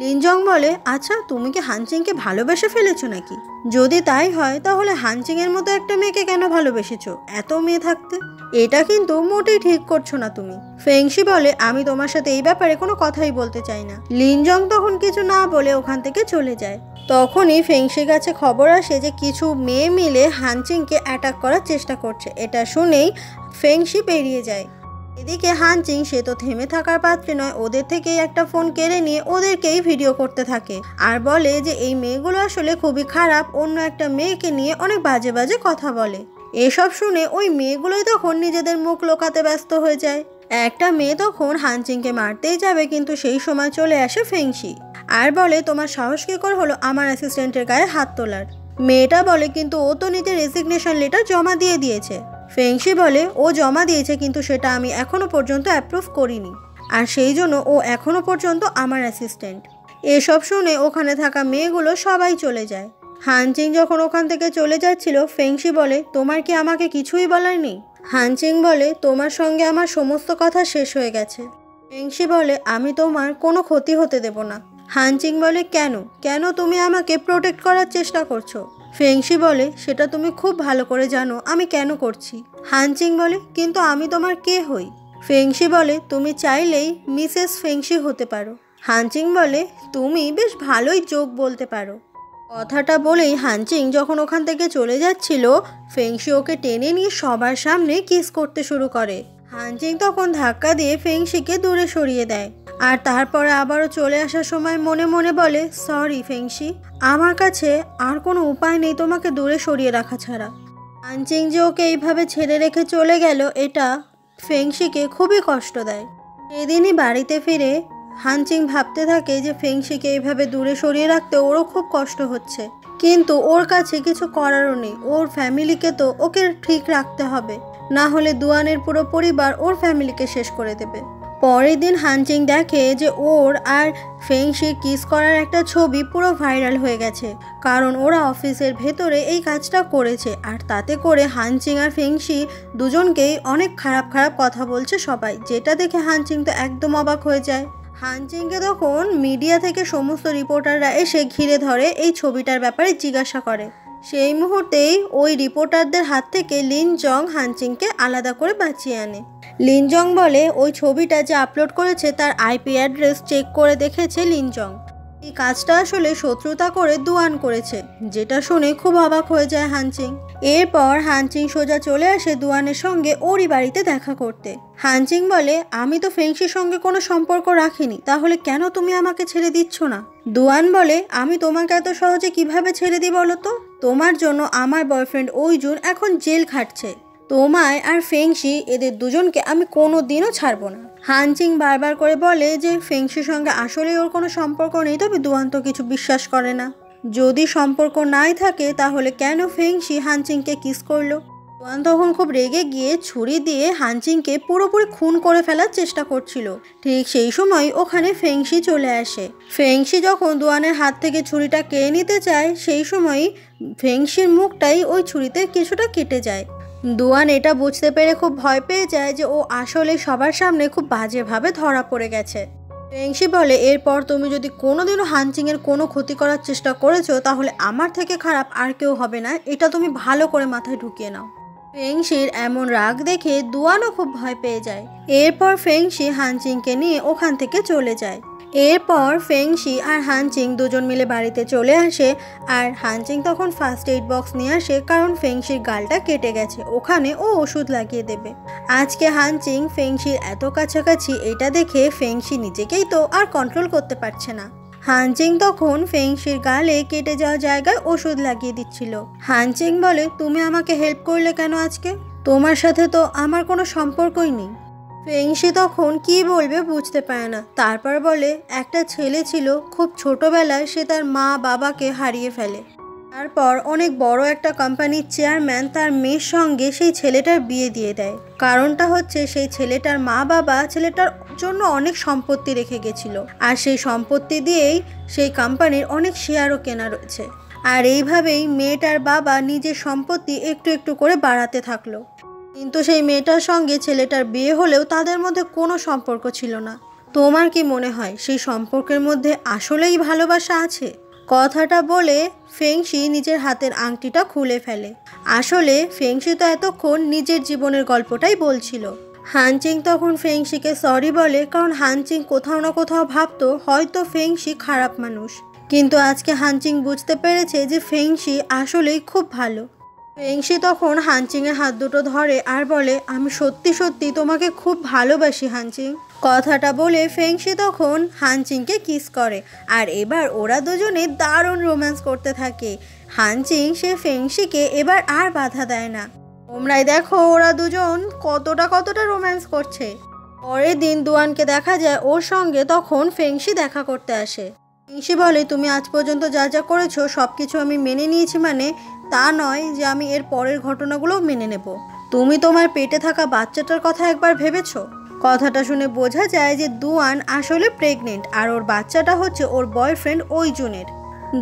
লিনজং বলে আচ্ছা তুমি কি হানচিংকে ভালোবেসে ফেলেছো নাকি? যদি তাই হয় তাহলে হানচিংয়ের মতো একটা মেয়েকে কেন ভালোবেসেছো এত মেয়ে থাকতে? এটা কিন্তু মোটেই ঠিক করছো না তুমি। ফেংশি বলে আমি তোমার সাথে এই ব্যাপারে কোনো কথাই বলতে চাই না। লিনজং তখন কিছু না বলে ওখান থেকে চলে যায়। তখনই ফেংশির কাছে খবর আসে যে কিছু মেয়ে মিলে হানচিংকে অ্যাটাক করার চেষ্টা করছে। এটা শুনেই ফেংশি বেরিয়ে যায়। এদিকে হানচিং সে তো থেমে থাকার পাত্রে নয়, ওদের থেকেই একটা ফোন কেড়ে নিয়ে ওদেরকেই ভিডিও করতে থাকে আর বলে যে এই মেয়েগুলো আসলে খুবই খারাপ, অন্য একটা মেয়েকে নিয়ে অনেক বাজে বাজে কথা বলে। এসব শুনে ওই মেয়েগুলোই তখন নিজেদের মুখ লোকাতে ব্যস্ত হয়ে যায়। একটা মেয়ে তখন হানচিংকে মারতেই যাবে, কিন্তু সেই সময় চলে আসে ফেংশি আর বলে তোমার সাহস কি করে হলো আমার অ্যাসিস্ট্যান্টের গায়ে হাত তোলার? মেয়েটা বলে কিন্তু ও তো নিজের রেজিগনেশন লেটার জমা দিয়ে দিয়েছে। ফেংশি বলে ও জমা দিয়েছে কিন্তু সেটা আমি এখনো পর্যন্ত অ্যাপ্রুভ করিনি, আর সেই জন্য ও এখনো পর্যন্ত আমার অ্যাসিস্ট্যান্ট। এসব শুনে ওখানে থাকা মেয়েগুলো সবাই চলে যায়। হানচিং যখন ওখান থেকে চলে যাচ্ছিল ফেংশি বলে তোমার কি আমাকে কিছুই বলার নেই? হানচিং বলে তোমার সঙ্গে আমার সমস্ত কথা শেষ হয়ে গেছে। ফেংশি বলে আমি তোমার কোনো ক্ষতি হতে দেব না। হানচিং বলে কেন কেন তুমি আমাকে প্রোটেক্ট করার চেষ্টা করছো? ফেংশি বলে সেটা তুমি খুব ভালো করে জানো আমি কেন করছি। হানচিং বলে কিন্তু আমি তোমার কে হই? ফেংশি বলে তুমি চাইলেই মিসেস ফেংশি হতে পারো। হানচিং বলে তুমি বেশ ভালোই জোক বলতে পারো। কথাটা বলেই হানচিং যখন ওখান থেকে চলে যাচ্ছিল ফেংশি ওকে টেনে নিয়ে সবার সামনে কিস করতে শুরু করে। হানচিং তখন ধাক্কা দিয়ে ফেংশিকে দূরে সরিয়ে দেয় আর তারপরে আবারও চলে আসার সময় মনে মনে বলে সরি ফেংশি, আমার কাছে আর কোনো উপায় নেই তোমাকে দূরে সরিয়ে রাখা ছাড়া। হানচিং যে ওকে এইভাবে ছেড়ে রেখে চলে গেল এটা ফেংশিকে খুবই কষ্ট দেয়। সেদিনই বাড়িতে ফিরে হানচিং ভাবতে থাকে যে ফেংশিকে এইভাবে দূরে সরিয়ে রাখতে ওরও খুব কষ্ট হচ্ছে, কিন্তু ওর কাছে কিছু করারও নেই। ওর ফ্যামিলিকে তো ওকে ঠিক রাখতে হবে, না হলে দুয়ানের পুরো পরিবার ওর ফ্যামিলিকে শেষ করে দেবে। পরের দিন হানচিং দেখে যে ওর আর ফেংশির কিস করার একটা ছবি পুরো ভাইরাল হয়ে গেছে, কারণ ওরা অফিসের ভেতরে এই কাজটা করেছে। আর তাতে করে হানচিং আর ফেংশি দুজনকেই অনেক খারাপ খারাপ কথা বলছে সবাই, যেটা দেখে হানচিং তো একদম অবাক হয়ে যায়। হানচিংকে তখন মিডিয়া থেকে সমস্ত রিপোর্টাররা এসে ঘিরে ধরে এই ছবিটার ব্যাপারে জিজ্ঞাসা করে। সেই মুহূর্তেই ওই রিপোর্টারদের হাত থেকে লিনজং হানচিংকে আলাদা করে বাঁচিয়ে আনে। লিনজং বলে ওই ছবিটা যে আপলোড করেছে তার আইপি অ্যাড্রেস চেক করে দেখেছে লিনজং। এই কাজটা আসলে শত্রুতা করে দুয়ান করেছে, যেটা শুনে খুব অবাক হয়ে যায় হানচিং। এরপর হানচিং সোজা চলে আসে দুয়ানের সঙ্গে ওরই বাড়িতে দেখা করতে। হানচিং বলে আমি তো ফেংশির সঙ্গে কোনো সম্পর্ক রাখিনি, তাহলে কেন তুমি আমাকে ছেড়ে দিচ্ছ না? দুয়ান বলে আমি তোমাকে এত সহজে কিভাবে ছেড়ে দিই বলো তো? তোমার জন্য আমার বয়ফ্রেন্ড ওইজুন এখন জেল খাটছে, তোমায় আর ফেংশি এদের দুজনকে আমি কোনো দিনও ছাড়বো না। হানচিং বারবার করে বলে যে ফেংশির সঙ্গে আসলে ওর কোনো সম্পর্ক নেই, তবে দুয়ান তো কিছু বিশ্বাস করে না। যদি সম্পর্ক নাই থাকে তাহলে কেন ফেংশি হানচিংকে কিস করলো? দুয়ান তখন খুব রেগে গিয়ে ছুরি দিয়ে হানচিংকে পুরোপুরি খুন করে ফেলার চেষ্টা করছিল। ঠিক সেই সময় ওখানে ফেংশি চলে আসে। ফেংশি যখন দুয়ানের হাত থেকে ছুরিটা কেড়ে নিতে চায় সেই সময়ই ফেংশির মুখটাই ওই ছুরিতে কিছুটা কেটে যায়। দুয়ান এটা বুঝতে পেরে খুব ভয় পেয়ে যায় যে ও আসলে সবার সামনে খুব বাজেভাবে ধরা পড়ে গেছে। ফেংশি বলে এরপর তুমি যদি কোনোদিনও হানচিংয়ের কোনো ক্ষতি করার চেষ্টা করেছো তাহলে আমার থেকে খারাপ আর কেউ হবে না, এটা তুমি ভালো করে মাথায় ঢুকিয়ে নাও। ফেংশির এমন রাগ দেখে দুয়ানও খুব ভয় পেয়ে যায়। এরপর ফেংশি হানচিংকে নিয়ে ওখান থেকে চলে যায়। এরপর ফেংশি আর হানচিং দুজন মিলে বাড়িতে চলে আসে আর হানচিং তখন ফার্স্ট এইড বক্স নিয়ে আসে, কারণ ফেংশির গালটা কেটে গেছে, ওখানে ও ওষুধ লাগিয়ে দেবে। আজকে হানচিং ফেংশির এত কাছাকাছি এটা দেখে ফেংশি নিজেকেই তো আর কন্ট্রোল করতে পারছে না। হানচিং তখন ফেংশির গালে কেটে যাওয়া জায়গায় ওষুধ লাগিয়ে দিচ্ছিল। হানচিং বলে তুমি আমাকে হেল্প করলে কেন আজকে? তোমার সাথে তো আমার কোনো সম্পর্কই নেই। ফেংশি তখন কি বলবে বুঝতে পারে না। তারপর বলে, একটা ছেলে ছিল, খুব ছোটবেলায় সে তার মা বাবাকে হারিয়ে ফেলে। তারপর অনেক বড় একটা কোম্পানির চেয়ারম্যান তার মেয়ের সঙ্গে সেই ছেলেটার বিয়ে দিয়ে দেয়। কারণটা হচ্ছে সেই ছেলেটার মা বাবা ছেলেটার জন্য অনেক সম্পত্তি রেখে গেছিল, আর সেই সম্পত্তি দিয়েই সেই কোম্পানির অনেক শেয়ারও কেনা রয়েছে। আর এইভাবেই মেয়েটার বাবা নিজের সম্পত্তি একটু একটু করে বাড়াতে থাকলো। কিন্তু সেই মেয়েটার সঙ্গে ছেলেটার বিয়ে হলেও তাদের মধ্যে কোনো সম্পর্ক ছিল না। তোমার কি মনে হয় সেই সম্পর্কের মধ্যে আসলেই ভালোবাসা আছে? কথাটা বলে ফেংশি নিজের হাতের আংটিটা খুলে ফেলে। আসলে ফেংশি তো এতক্ষণ নিজের জীবনের গল্পটাই বলছিল। হানচিং তখন ফেংশিকে সরি বলে, কারণ হানচিং কোথাও না কোথাও ভাবতো হয়তো ফেংশি খারাপ মানুষ। কিন্তু আজকে হানচিং বুঝতে পেরেছে যে ফেংশি আসলেই খুব ভালো। ফেংশি তখন হানচিংয়ের হাত দুটো ধরে আর বলে, আমি সত্যি সত্যি তোমাকে খুব ভালোবাসি হানচিং। কথাটা বলে ফেংশি তখন হানচিংকে কিস করে, আর এবার ওরা দুজনে দারুণ রোম্যান্স করতে থাকে। হানচিং সে ফেংশিকে এবার আর বাধা দেয় না। তোমরাই দেখো ওরা দুজন কতটা রোম্যান্স করছে। পরের দিন দুয়ানকে দেখা যায় ওর সঙ্গে, তখন ফেংশি দেখা করতে আসে। ফেংশি বলে, তুমি আজ পর্যন্ত যা যা করেছো সব কিছু আমি মেনে নিয়েছি, মানে তা নয় যে আমি এর পরের ঘটনাগুলোও মেনে নেব। তুমি তোমার পেটে থাকা বাচ্চাটার কথা একবার ভেবেছো? কথাটা শুনে বোঝা যায় যে দুয়ান আসলে প্রেগনেন্ট, আর ওর বাচ্চাটা হচ্ছে ওর বয়ফ্রেন্ড ওইজুনের।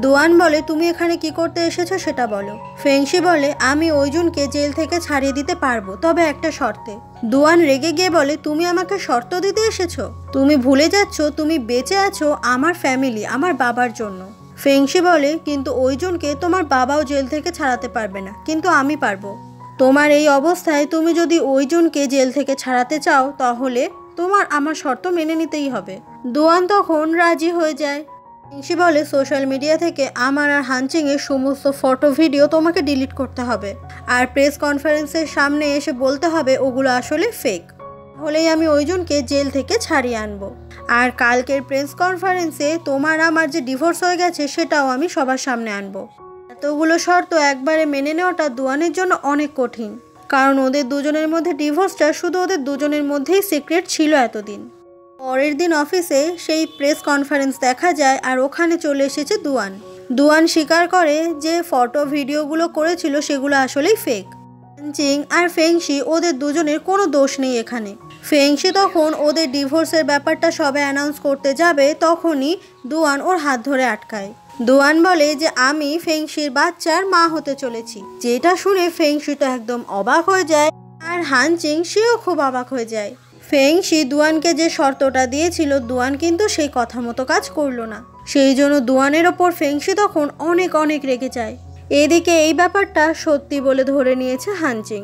দুয়ান বলে, তুমি এখানে কি করতে এসেছো সেটা বলো। ফেংশি বলে, আমি ওইজুনকে জেল থেকে ছাড়িয়ে দিতে পারবো, তবে একটা শর্তে। দুয়ান রেগে গিয়ে বলে, তুমি আমাকে শর্ত দিতে এসেছো? তুমি ভুলে যাচ্ছ তুমি বেঁচে আছো আমার ফ্যামিলি, আমার বাবার জন্য। ফেংশি বলে, কিন্তু ওইজুনকে তোমার বাবাও জেল থেকে ছাড়াতে পারবে না, কিন্তু আমি পারবো। তোমার এই অবস্থায় তুমি যদি ওইজুনকে জেল থেকে ছাড়াতে চাও তাহলে তোমার আমার শর্ত মেনে নিতেই হবে। দুয়ান তখন রাজি হয়ে যায়। ফেংশি বলে, সোশ্যাল মিডিয়া থেকে আমার আর হানচিংয়ের সমস্ত ফটো ভিডিও তোমাকে ডিলিট করতে হবে, আর প্রেস কনফারেন্সের সামনে এসে বলতে হবে ওগুলো আসলে ফেক। হলেই আমি ওইজনকে জেল থেকে ছাড়িয়ে আনবো। আর কালকের প্রেস কনফারেন্সে তোমার আমার যে ডিভোর্স হয়ে গেছে সেটাও আমি সবার সামনে আনবো। এতগুলো শর্ত একবারে মেনে নেওয়াটা দুয়ানের জন্য অনেক কঠিন, কারণ ওদের দুজনের মধ্যে ডিভোর্সটা শুধু ওদের দুজনের মধ্যেই সিক্রেট ছিল এতদিন। পরের দিন অফিসে সেই প্রেস কনফারেন্স দেখা যায়, আর ওখানে চলে এসেছে দুয়ান। দুয়ান স্বীকার করে যে ফটো ভিডিওগুলো করেছিল সেগুলো আসলেই ফেক। হানচিং আর ফেংশি ওদের দুজনের কোনো দোষ নেই এখানে। ফেংশি তখন ওদের ডিভোর্সের ব্যাপারটা সবে অ্যানাউন্স করতে যাবে, তখনই দুয়ান ওর হাত ধরে আটকায়। দুয়ান বলে যে আমি ফেংশির বাচ্চার মা হতে চলেছি। যেটা শুনে ফেংশি তো একদম অবাক হয়ে যায়, আর হানচিং সেও খুব অবাক হয়ে যায়। ফেংশি দুয়ানকে যে শর্তটা দিয়েছিল দুয়ান কিন্তু সেই কথা মতো কাজ করলো না, সেই জন্য দুয়ানের ওপর ফেংশি তখন অনেক রেগে যায়। এদিকে এই ব্যাপারটা সত্যি বলে ধরে নিয়েছে হানচিং।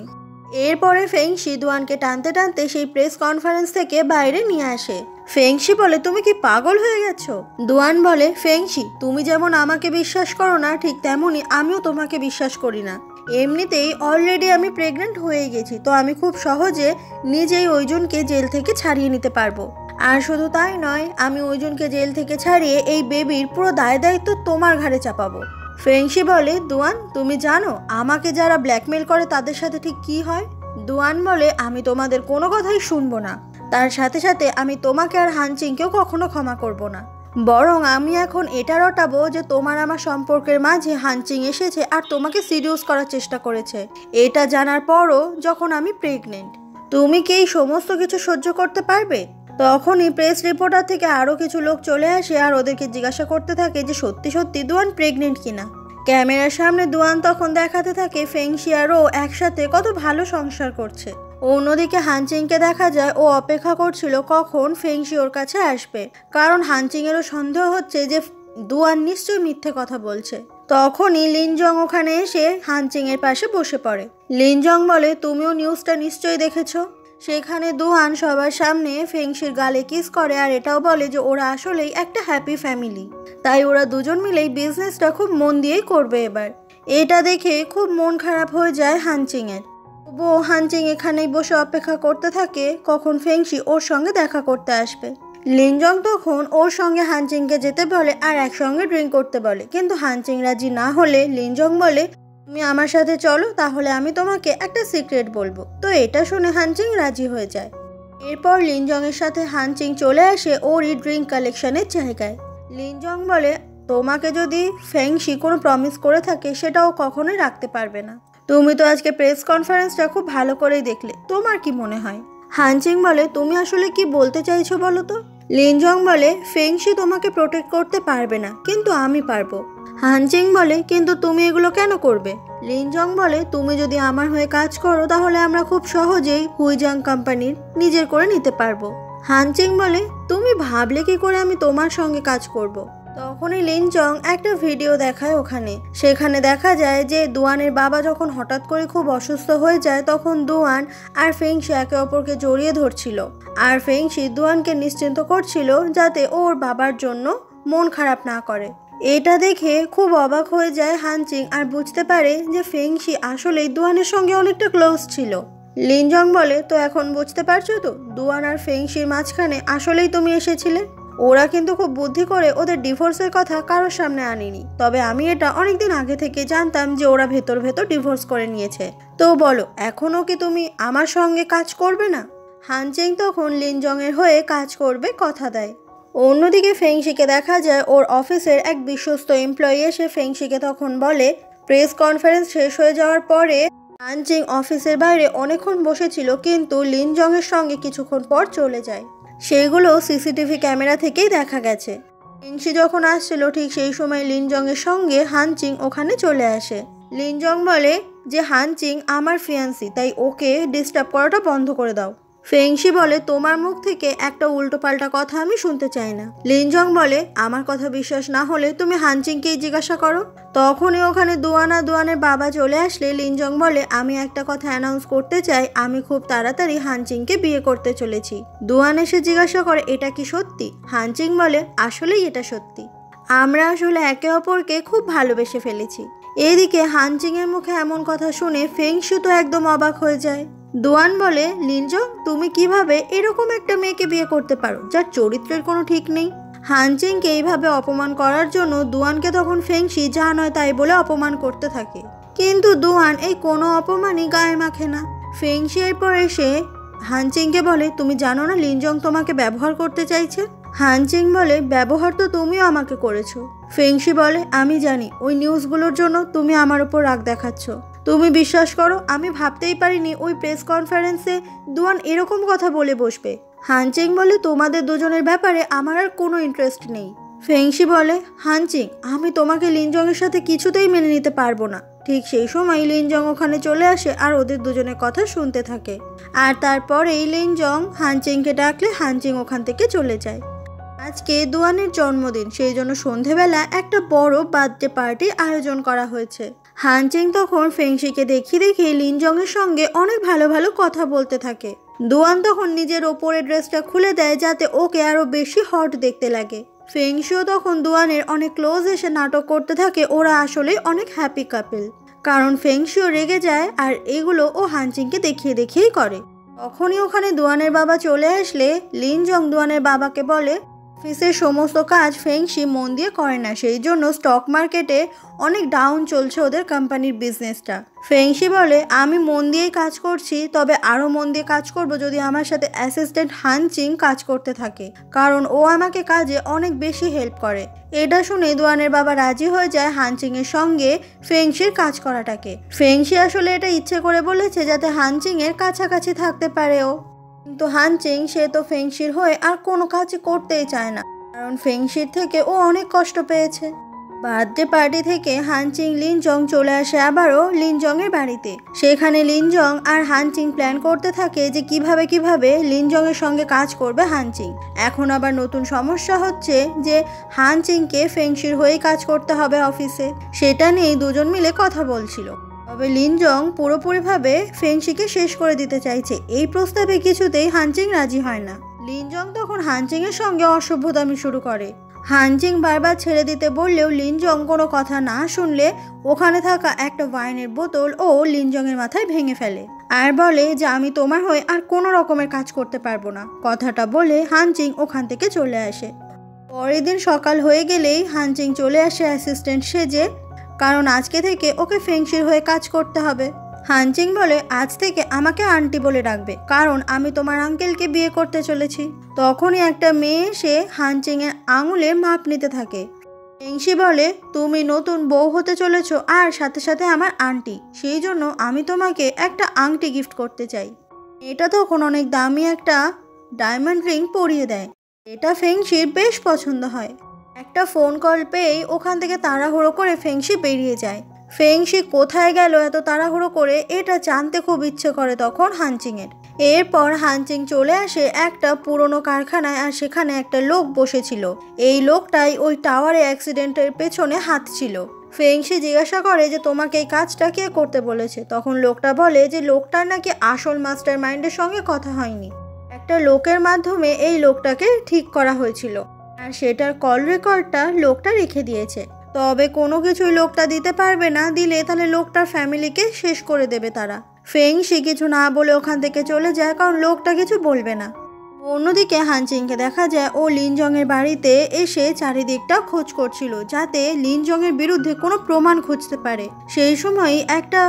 এরপরে ফেংশি দুয়ানকে টানতে টানতে সেই প্রেস কনফারেন্স থেকে বাইরে নিয়ে আসে। ফেংশি বলে, তুমি কি পাগল হয়ে গেছো? দুয়ান বলে, ফেংশি তুমি যেমন আমাকে বিশ্বাস করো না, ঠিক তেমনই আমিও তোমাকে বিশ্বাস করি না। এমনিতেই অলরেডি আমি প্রেগনেন্ট হয়ে গেছি, তো আমি খুব সহজে নিজেই ওইজনকে জেল থেকে ছাড়িয়ে নিতে পারবো। আর শুধু তাই নয়, আমি ওইজনকে জেল থেকে ছাড়িয়ে এই বেবির পুরো দায়িত্ব তোমার ঘাড়ে চাপাবো। ফেংশি বলে, দুয়ান তুমি জানো আমাকে যারা ব্ল্যাকমেল করে তাদের সাথে ঠিক কি হয়? দুয়ান বলে, আমি তোমাদের কোনো কথাই শুনবো না, তার সাথে সাথে আমি তোমাকে আর হানচিংকেও কখনো ক্ষমা করব না। বরং আমি এখন এটা রটাবো যে তোমার আমার সম্পর্কের মাঝে হানচিং এসেছে আর তোমাকে সিরিয়াস করার চেষ্টা করেছে, এটা জানার পরও যখন আমি প্রেগনেন্ট। তুমি কি এই সমস্ত কিছু সহ্য করতে পারবে? তখনই প্রেস রিপোর্টার থেকে আরও কিছু লোক চলে আসে, আর ওদেরকে জিজ্ঞাসা করতে থাকে যে সত্যি সত্যি দুয়ান প্রেগনেন্ট কিনা। ক্যামেরার সামনে দুয়ান তখন দেখাতে থাকে ফেংশি আর ও একসাথে কত ভালো সংসার করছে। অন্যদিকে হানচিংকে দেখা যায় ও অপেক্ষা করছিল কখন ফেংশি ওর কাছে আসবে, কারণ হানচিংয়েরও সন্দেহ হচ্ছে যে দুয়ান নিশ্চয়ই মিথ্যে কথা বলছে। তখনই লিনজং ওখানে এসে হানচিংয়ের পাশে বসে পড়ে। লিনজং বলে, তুমিও নিউজটা নিশ্চয়ই দেখেছো। সেখানে দুয়ান সবার সামনে ফেংশির গালে কিস করে, আর এটাও বলে যে ওরা আসলেই একটা হ্যাপি ফ্যামিলি, তাই ওরা দুজন মিলেই বিজনেসটা খুব মন দিয়েই করবে এবার। এটা দেখে খুব মন খারাপ হয়ে যায় হানচিংয়ের। তবুও হানচিং এখানেই বসে অপেক্ষা করতে থাকে কখন ফেংশি ওর সঙ্গে দেখা করতে আসবে। লিনজং তখন ওর সঙ্গে হানচিংকে যেতে বলে আর একসঙ্গে ড্রিঙ্ক করতে বলে, কিন্তু হানচিং রাজি না হলে লিনজং বলে, তুমি আমার সাথে চলো, তাহলে আমি তোমাকে একটা সিক্রেট বলবো। তো এটা শুনে হানচিং রাজি হয়ে যায়। এরপর লিনজংয়ের সাথে হানচিং চলে আসে ওরই ড্রিঙ্ক কালেকশনের জায়গায়। লিনজং বলে, তোমাকে যদি ফেংশি কোনো প্রমিস করে থাকে সেটাও কখনোই রাখতে পারবে না। তুমি তো আজকে প্রেস কনফারেন্সটা খুব ভালো করেই দেখলে, তোমার কি মনে হয়? হানচিং বলে, তুমি আসলে কি বলতে চাইছো বলো তো? লিনজং বলে, ফেংশি তোমাকে প্রোটেক্ট করতে পারবে না, কিন্তু আমি পারবো। হানচিং বলে, কিন্তু তুমি এগুলো কেন করবে? লিনজং বলে, তুমি যদি আমার হয়ে কাজ করো তাহলে আমরা খুব সহজেই হুইজাং কোম্পানির নিজের করে নিতে পারবো। হানচিং বলে, তুমি ভাবলে কি করে আমি তোমার সঙ্গে কাজ করব? তখনই লিনজং একটা ভিডিও দেখায় ওখানে। সেখানে দেখা যায় যে দুয়ানের বাবা যখন হঠাৎ করে খুব অসুস্থ হয়ে যায়, তখন দুয়ান আর ফেংশি একে অপরকে জড়িয়ে ধরছিল। আর ফেংশি দুয়ানকে নিশ্চিন্ত করছিল যাতে ওর বাবার জন্য মন খারাপ না করে। এটা দেখে খুব অবাক হয়ে যায় হানচিং আর বুঝতে পারে যে ফেংশি আসলেই দুয়ানের সঙ্গে অনেকটা ক্লোজ ছিল। লিনজং বলে, তো এখন বুঝতে পারছো তো দুয়ান আর ফেংশির মাঝখানে আসলেই তুমি এসেছিলে। ওরা কিন্তু খুব বুদ্ধি করে ওদের ডিভোর্সের কথা কারোর সামনে আনিনি, তবে আমি এটা অনেকদিন আগে থেকে জানতাম যে ওরা ভেতর ভেতর ডিভোর্স করে নিয়েছে। তো বলো, এখনও কি তুমি আমার সঙ্গে কাজ করবে না? হানচিং তখন লিনজংয়ের হয়ে কাজ করবে কথা দেয়। অন্যদিকে ফেংশিকে দেখা যায় ওর অফিসের এক বিশ্বস্ত এমপ্লয়ি এসে ফেংশিকে তখন বলে, প্রেস কনফারেন্স শেষ হয়ে যাওয়ার পরে হানচিং অফিসের বাইরে অনেকক্ষণ বসেছিল, কিন্তু লিনজংয়ের সঙ্গে কিছুক্ষণ পর চলে যায়। সেইগুলো সিসিটিভি ক্যামেরা থেকেই দেখা গেছে। ফেংশি যখন আসছিল ঠিক সেই সময় লিনজংয়ের সঙ্গে হানচিং ওখানে চলে আসে। লিনজং বলে যে হানচিং আমার ফিয়ান্সি, তাই ওকে ডিস্টার্ব করাটা বন্ধ করে দাও। ফেংশি বলে, তোমার মুখ থেকে একটা উল্টোপাল্টা কথা আমি শুনতে চাই না। লিনজং বলে, আমার কথা বিশ্বাস না হলে তুমি হানচিংকেই জিজ্ঞাসা করো। তখনই ওখানে দুয়ানের বাবা চলে আসলে লিনজং বলে, আমি একটা কথা অ্যানাউন্স করতে চাই, আমি খুব তাড়াতাড়ি হানচিংকে বিয়ে করতে চলেছি। দুয়ান এসে জিজ্ঞাসা করে, এটা কি সত্যি? হানচিং বলে, আসলেই এটা সত্যি, আমরা আসলে একে অপরকে খুব ভালোবেসে ফেলেছি। এদিকে হানচিং এর মুখে এমন কথা শুনে ফেংশি তো একদম অবাক হয়ে যায়। দুয়ান বলে, লিনজং তুমি কিভাবে এরকম একটা মেয়েকে বিয়ে করতে পারো যার চরিত্রের কোনো ঠিক নেই? হানচিংকে এইভাবে অপমান করার জন্য দুয়ানকে তখন ফেংশি যা নয় তাই বলে অপমান করতে থাকে, কিন্তু দুয়ান এই কোনো অপমানই গায়ে মাখে না। ফেংশি এরপর এসে হানচিংকে বলে, তুমি জানো না লিনজং তোমাকে ব্যবহার করতে চাইছে? হানচিং বলে, ব্যবহার তো তুমিও আমাকে করেছো। ফেংশি বলে, আমি জানি, ওই নিউজগুলোর জন্য তুমি আমার উপর রাগ দেখাচ্ছ। তুমি বিশ্বাস করো, আমি ভাবতেই পারিনি ওই প্রেস কনফারেন্সে দুয়ান এরকম কথা বলে বসবে। হানচিং বলে, তোমাদের দুজনের ব্যাপারে আমার আর কোনো ইন্টারেস্ট নেই। ফেংশি বলে, হানচিং আমি তোমাকে লিনজংয়ের সাথে কিছুতেই মেনে নিতে পারবো না। ঠিক সেই সময় লিনজং ওখানে চলে আসে আর ওদের দুজনের কথা শুনতে থাকে। আর তারপরেই লিনজং হানচিংকে ডাকলে হানচিং ওখান থেকে চলে যায়। আজকে দুয়ানের জন্মদিন, সেই জন্য সন্ধেবেলা একটা বড় বার্থডে পার্টির আয়োজন করা হয়েছে। হানচিং তখন ফেংশিকে দেখিয়ে লিনজংয়ের সঙ্গে অনেক ভালো ভালো কথা বলতে থাকে। দুয়ান তখন নিজের ওপরের ড্রেসটা খুলে দেয় যাতে ওকে আরো বেশি হট দেখতে লাগে। ফেংশিও তখন দুয়ানের অনেক ক্লোজ এসে নাটক করতে থাকে ওরা আসলে অনেক হ্যাপি কাপল, কারণ ফেংশিও রেগে যায় আর এগুলো ও হানচিংকে দেখিয়েই করে। তখনই ওখানে দুয়ানের বাবা চলে আসলে লিনজং দুয়ানের বাবাকে বলে, অফিসের সমস্ত কাজ ফেংশি মন দিয়ে করে না, সেই জন্য স্টক মার্কেটে অনেক ডাউন চলছে ওদের কোম্পানির বিজনেসটা। ফেংশি বলে, আমি মন দিয়েই কাজ করছি, তবে আরও মন দিয়ে কাজ করব যদি আমার সাথে অ্যাসিস্ট্যান্ট হানচিং কাজ করতে থাকে, কারণ ও আমাকে কাজে অনেক বেশি হেল্প করে। এটা শুনে দুয়ানের বাবা রাজি হয়ে যায় হানচিংয়ের সঙ্গে ফেংশির কাজ করাটাকে। ফেংশি আসলে এটা ইচ্ছে করে বলেছে যাতে হানচিংয়ের কাছাকাছি থাকতে পারে ও, কিন্তু হানচিং সে তো ফেংশির হয়ে আর কোনো কাজই করতেই চায় না, কারণ ফেংশির থেকে ও অনেক কষ্ট পেয়েছে। বার্থডে পার্টি থেকে হানচিং লিনজং চলে আসে আবারও লিনজংয়ের বাড়িতে। সেখানে লিনজং আর হানচিং প্ল্যান করতে থাকে যে কিভাবে লিনজংয়ের সঙ্গে কাজ করবে হানচিং। এখন আবার নতুন সমস্যা হচ্ছে যে হানচিংকে ফেংশির হয়েই কাজ করতে হবে অফিসে, সেটা নিয়েই দুজন মিলে কথা বলছিল। তবে লিনজং পুরোপুরিভাবে ফেংশিকে শেষ করে দিতে চাইছে, এই প্রস্তাবে কিছুতেই হানচিং রাজি হয় না। লিনজং তখন হানচিংয়ের সঙ্গে অসভ্যতামি শুরু করে। হানচিং বারবার ছেড়ে দিতে বললেও লিনজং কোনো কথা না শুনলে ওখানে থাকা একটা ওয়াইনের বোতল ও লিনজংয়ের মাথায় ভেঙে ফেলে আর বলে যে আমি তোমার হয়ে আর কোনো রকমের কাজ করতে পারবো না। কথাটা বলে হানচিং ওখান থেকে চলে আসে। পরের দিন সকাল হয়ে গেলেই হানচিং চলে আসে অ্যাসিস্ট্যান্ট সেজে। কারণ আজকে থেকে ওকে ফেংশির হয়ে কাজ করতে হবে। হানচিং বলে, আজ থেকে আমাকে আন্টি বলে ডাকবে, কারণ আমি তোমার আঙ্কেলকে বিয়ে করতে চলেছি। তখনই একটা মেয়ে এসে হানচিং এর আঙুলে মাপ নিতে থাকে। ফেংশি বলে, তুমি নতুন বউ হতে চলেছো আর সাথে সাথে আমার আন্টি, সেই জন্য আমি তোমাকে একটা আংটি গিফট করতে চাই। এটা তখন অনেক দামি একটা ডায়মন্ড রিং পরিয়ে দেয়। এটা ফেংশির বেশ পছন্দ হয়। একটা ফোন কল পেয়েই ওখান থেকে তাড়াহুড়ো করে ফেংশি বেরিয়ে যায়। ফেংশি কোথায় গেল এত তাড়াহুড়ো করে, এটা জানতে খুব ইচ্ছে করে তখন হানচিংয়ের। এরপর হানচিং চলে আসে একটা পুরনো কারখানায়, আর সেখানে একটা লোক বসেছিল। এই লোকটাই ওই টাওয়ারে অ্যাক্সিডেন্টের পেছনে হাত ছিল। ফেংশি জিজ্ঞাসা করে যে তোমাকে এই কাজটা কে করতে বলেছে। তখন লোকটা বলে যে লোকটার নাকি আসল মাস্টার মাইন্ডের সঙ্গে কথা হয়নি, একটা লোকের মাধ্যমে এই লোকটাকে ঠিক করা হয়েছিল, আর সেটার কল রেকর্ডটা লোকটা রেখে দিয়েছে। তবে কোনো কিছুই লোকটা দিতে পারবে না, দিলে তাহলে লোকটার ফ্যামিলিকে শেষ করে দেবে তারা। ফেংশি কিছু না বলে ওখান থেকে চলে যায়, কারণ লোকটা কিছু বলবে না। অন্যদিকে হানচিংকে দেখা যায় ও লিনজং এর বাড়িতে এসে চারিদিকটা খোঁজ করছিল, যাতে লিনজং এর বিরুদ্ধে কোনো প্রমাণ খুঁজতে পারে। সেই সময় একটা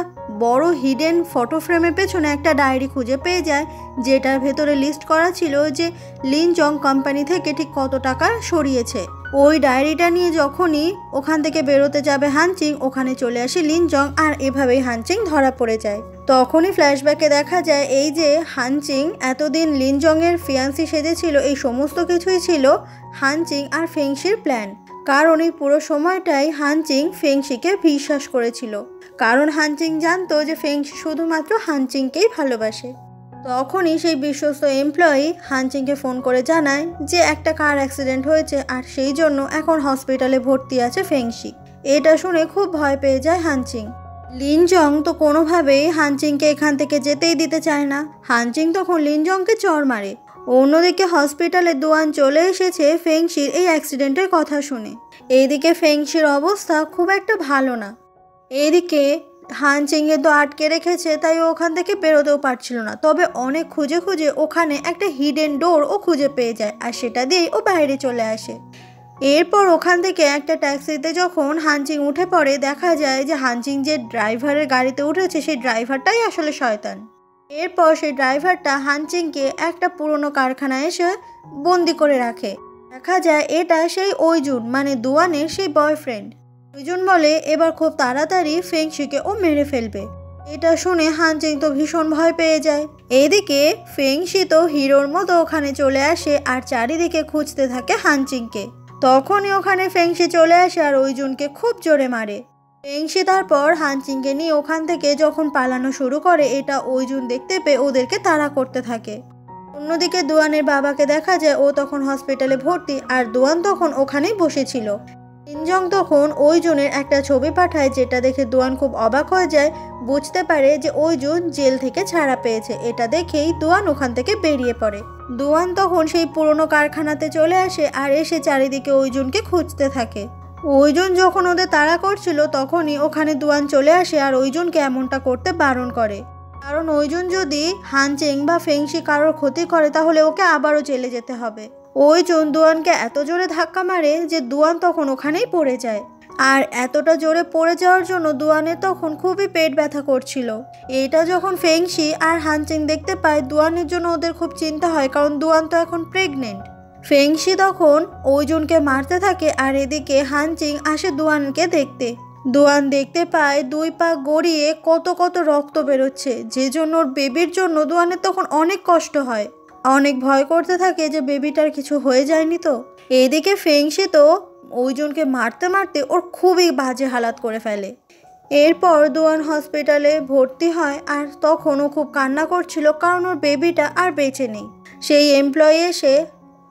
বড় হিডেন ফটো ফ্রেমের পেছনে একটা ডায়েরি খুঁজে পেয়ে যায়, যেটার ভেতরে লিস্ট করা ছিল যে লিনজং কোম্পানি থেকে ঠিক কত টাকা সরিয়েছে। ওই ডায়েরিটা নিয়ে যখনই ওখান থেকে বেরোতে যাবে হানচিং, ওখানে চলে আসে লিনজং, আর এভাবেই হানচিং ধরা পড়ে যায়। তখনই ফ্ল্যাশব্যাকে দেখা যায় এই যে হানচিং এতদিন লিনজং এর ফিয়ান্সি সেজেছিল, এই সমস্ত কিছুই ছিল হানচিং আর ফেংশির প্ল্যান। কারণ এই পুরো সময়টাই হানচিং ফেংশিকে বিশ্বাস করেছিল, কারণ হানচিং জানতো যে ফেংশি শুধুমাত্র হানচিংকেই ভালোবাসে। তখনই সেই বিশ্বস্ত এমপ্লয়ি হানচিংকে ফোন করে জানায় যে একটা কার অ্যাক্সিডেন্ট হয়েছে, আর সেই জন্য এখন হসপিটালে ভর্তি আছে ফেংশি। এটা শুনে খুব ভয় পেয়ে যায় হানচিং। লিনজং তো কোনোভাবেই হানচিংকে এখান থেকে যেতেই দিতে চায় না। হানচিং তখন লিনজংকে চড় মারে। অন্যদিকে হসপিটালে দুয়ান চলে এসেছে ফেংশির এই অ্যাক্সিডেন্টের কথা শুনে। এইদিকে ফেংশির অবস্থা খুব একটা ভালো না। এইদিকে হানচিংয়ে তো আটকে রেখেছে, তাই ও ওখান থেকে বেরোতেও পারছিল না। তবে অনেক খুঁজে খুঁজে ওখানে একটা হিডেন ডোর ও খুঁজে পেয়ে যায়, আর সেটা দিয়েই ও বাইরে চলে আসে। এরপর ওখান থেকে একটা ট্যাক্সিতে যখন হানচিং উঠে পড়ে, দেখা যায় যে হানচিং যে ড্রাইভারের গাড়িতে উঠেছে সেই ড্রাইভারটাই আসলে শয়তান। এরপর সেই ড্রাইভারটা হানচিংকে একটা পুরনো কারখানায় এসে বন্দি করে রাখে। দেখা যায় এটা সেই ওইজুন, মানে দুয়ানের সেই বয়ফ্রেন্ড। ওইজুন বলে এবার খুব তাড়াতাড়ি ফেংশিকে ও মেরে ফেলবে। এটা শুনে হানচিং তো ভীষণ ভয় পেয়ে যায়। এদিকে ফেংশি তো হিরোর মতো ওখানে চলে আসে আর চারিদিকে খুঁজতে থাকে হানচিংকে। তখনই ওখানে ফেংশি চলে আসে আর ওইজুনকে খুব জোরে মারে। ফেংশি তারপর হানচিংকে নিয়ে ওখান থেকে যখন পালানো শুরু করে, এটা ওইজুন দেখতে পেয়ে ওদেরকে তাড়া করতে থাকে। অন্যদিকে দুয়ানের বাবাকে দেখা যায় ও তখন হসপিটালে ভর্তি, আর দুয়ান তখন ওখানেই বসেছিল। লিনজং তখন ওইজুনের একটা ছবি পাঠায়, যেটা দেখে দুয়ান খুব অবাক হয়ে যায়, বুঝতে পারে যে ওইজুন জেল থেকে ছাড়া পেয়েছে। এটা দেখেই দুয়ান ওখান থেকে বেরিয়ে পড়ে। দুয়ান তখন সেই পুরনো কারখানাতে চলে আসে আর এসে চারিদিকে ওইজুনকে খুঁজতে থাকে। ওইজুন যখন ওদের তাড়া করছিল, তখনই ওখানে দুয়ান চলে আসে আর ওইজুনকে এমনটা করতে বারণ করে, কারণ ওইজুন যদি হানচিং বা ফেংশি কারোর ক্ষতি করে তাহলে ওকে আবারও জেলে যেতে হবে। ওইজুন দুয়ানকে এত জোরে ধাক্কা মারে যে দুয়ান তখন ওখানেই পড়ে যায়। আর এতটা জোরে পড়ে যাওয়ার জন্য দুয়ানের তখন খুবই পেট ব্যথা করছিল। এটা যখন ফেংশি আর হানচিং দেখতে পায়, দুয়ানের জন্য ওদের খুব চিন্তা হয়, কারণ দুয়ান তো এখন প্রেগনেন্ট। ফেংশি তখন ওইজুনকে মারতে থাকে, আর এদিকে হানচিং আসে দুয়ানকে দেখতে। দুয়ান দেখতে পায় দুই পা গড়িয়ে কত কত রক্ত বেরোচ্ছে, যে জন্য ওর বেবির জন্য দুয়ানের তখন অনেক কষ্ট হয়। অনেক ভয় করতে থাকে যে বেবিটার কিছু হয়ে যায়নি তো। এদিকে ফেংশি তো ওইজনকে মারতে মারতে ওর খুবই বাজে হালাত করে ফেলে। এরপর দুয়ান হসপিটালে ভর্তি হয়, আর তখন ও খুব কান্না করছিল, কারণ ওর বেবিটা আর বেঁচে নেই। সেই এমপ্লয়ি এসে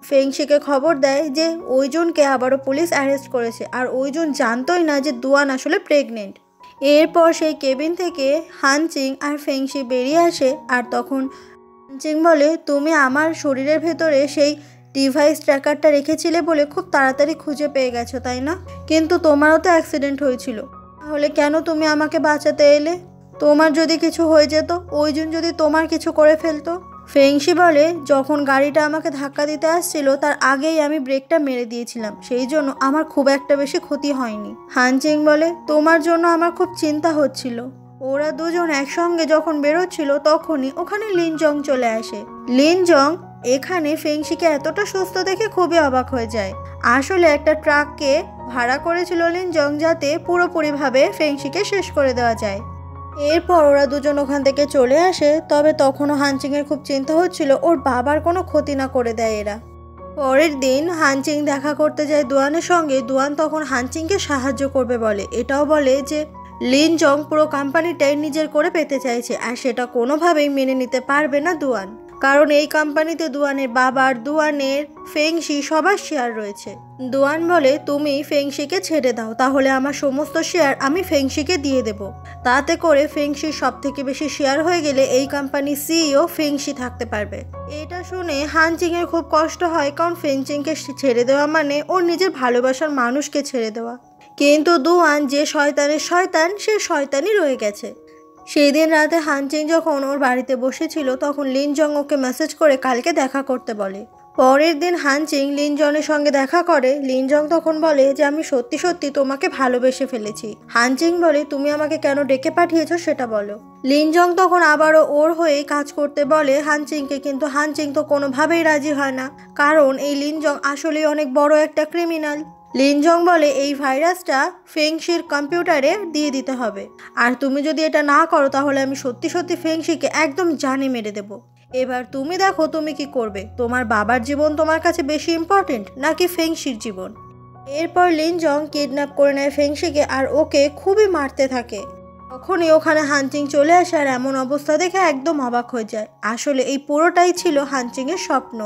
ফেংশিকে খবর দেয় যে ওইজনকে আবারও পুলিশ অ্যারেস্ট করেছে, আর ওইজন জানতোই না যে দুয়ান আসলে প্রেগনেন্ট। এরপর সেই কেবিন থেকে হানচিং আর ফেংশি বেরিয়ে আসে, আর তখন হানচিং বলে, তুমি আমার শরীরের ভেতরে সেই ডিভাইস ট্র্যাকারটা রেখেছিলে বলে খুব তাড়াতাড়ি খুঁজে পেয়ে গেছো, তাই না? কিন্তু তোমারও তো অ্যাক্সিডেন্ট হয়েছিল, তাহলে কেন তুমি আমাকে বাঁচাতে এলে? তোমার যদি কিছু হয়ে যেত, ওইজন যদি তোমার কিছু করে ফেলতো? ফেংশি বলে, যখন গাড়িটা আমাকে ধাক্কা দিতে আসছিল তার আগেই আমি ব্রেকটা মেরে দিয়েছিলাম, সেই জন্য আমার খুব একটা বেশি ক্ষতি হয়নি। হানচিং বলে, তোমার জন্য আমার খুব চিন্তা হচ্ছিল। ওরা দুজন একসঙ্গে যখন বেরোচ্ছিল তখনই ওখানে লিনজং চলে আসে। লিনজং এখানে ফেংশিকে এতটা সুস্থ দেখে খুবই অবাক হয়ে যায়। আসলে একটা ট্রাককে ভাড়া করেছিল লিনজং যাতে পুরোপুরিভাবে ফেংশিকে শেষ করে দেওয়া যায়। এরপর ওরা দুজন ওখান থেকে চলে আসে, তবে তখনও হানচিংয়ের খুব চিন্তা হচ্ছিল ওর বাবার কোনো ক্ষতি না করে দেয় এরা। পরের দিন হানচিং দেখা করতে যায় দুয়ানের সঙ্গে। দুয়ান তখন হানচিংকে সাহায্য করবে বলে, এটাও বলে যে লিনজং পুরো কোম্পানিটাই নিজের করে পেতে চাইছে, আর সেটা কোনোভাবেই মেনে নিতে পারবে না দুয়ান, কারণ এই কোম্পানিতে দুয়ানের বাবার, দুয়ানের, ফেংশি সবার শেয়ার রয়েছে। দুয়ান বলে, তুমি ফেংশিকে ছেড়ে দাও, তাহলে আমার সমস্ত শেয়ার আমি ফেংশিকে দিয়ে দেব। তাতে করে ফেংশির সব থেকে বেশি শেয়ার হয়ে গেলে এই কোম্পানির সিইও ফেংশি থাকতে পারবে। এটা শুনে হানচিংয়ের খুব কষ্ট হয়, কারণ ফেংশিকে ছেড়ে দেওয়া মানে ওর নিজের ভালোবাসার মানুষকে ছেড়ে দেওয়া। কিন্তু দুয়ান যে শয়তানের শয়তান, সে শয়তানই রয়ে গেছে। সেই দিন রাতে হানচিং যখন ওর বাড়িতে বসেছিল তখন লিনজং ওকে মেসেজ করে কালকে দেখা করতে বলে। পরের দিন হানচিং লিনজংয়ের সঙ্গে দেখা করে। লিনজং তখন বলে যে আমি সত্যি সত্যি তোমাকে ভালোবেসে ফেলেছি। হানচিং বলে, তুমি আমাকে কেন ডেকে পাঠিয়েছো সেটা বলো। লিনজং তখন আবারও ওর হয়েই কাজ করতে বলে হানচিংকে, কিন্তু হানচিং তো কোনোভাবেই রাজি হয় না, কারণ এই লিনজং আসলেই অনেক বড় একটা ক্রিমিনাল। লিনজং বলে, এই ভাইরাসটা ফেংশির কম্পিউটারে দিয়ে দিতে হবে, আর তুমি যদি এটা না করো তাহলে আমি সত্যি সত্যি ফেংশিকে একদম জানে মেরে দেব। এবার তুমি দেখো তুমি কি করবে, তোমার বাবার জীবন তোমার কাছে বেশি ইম্পর্টেন্ট নাকি ফেংশির জীবন। এরপর লিনজং কিডন্যাপ করে নেয় ফেংশিকে আর ওকে খুবই মারতে থাকে। তখনই ওখানে হানচিং চলে আসে আর এমন অবস্থা দেখে একদম অবাক হয়ে যায়। আসলে এই পুরোটাই ছিল হানচিংয়ের স্বপ্ন।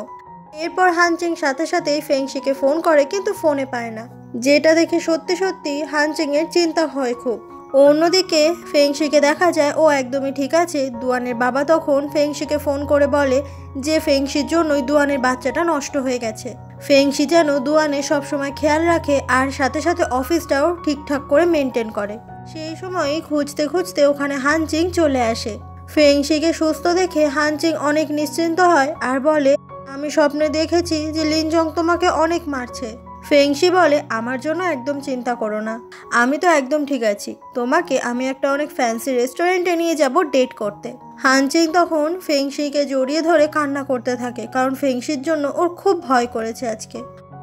এরপর হানচিং সাথে সাথেই ফেংশিকে ফোন করে, কিন্তু ফোনে পায় না, যেটা দেখে সত্যি সত্যি হানচিংয়ের চিন্তা হয় খুব। অন্যদিকে ফেংশিকে দেখা যায় ও একদমই ঠিক আছে। দুয়ানের বাবা তখন ফেংশিকে ফোন করে বলে যে ফেংশির জন্যই দুয়ানের বাচ্চাটা নষ্ট হয়ে গেছে। ফেংশি যেন দুয়ানের সবসময় খেয়াল রাখে আর সাথে সাথে অফিসটাও ঠিকঠাক করে মেনটেন করে। সেই সময়ই খুঁজতে খুঁজতে ওখানে হানচিং চলে আসে। ফেংশিকে সুস্থ দেখে হানচিং অনেক নিশ্চিন্ত হয় আর বলে, আমি স্বপ্নে দেখেছি যে লিনজং তোমাকে অনেক মারছে। ফেংশি বলে, আমার জন্য একদম চিন্তা করো না, আমি তো একদম ঠিক আছি, তোমাকে আমি একটা অনেক ফ্যান্সি রেস্টুরেন্টে নিয়ে যাব ডেট করতে। হানচিং তখন ফেংশিকে জড়িয়ে ধরে কান্না করতে থাকে, কারণ ফেংশির জন্য ওর খুব ভয় করেছে আজকে।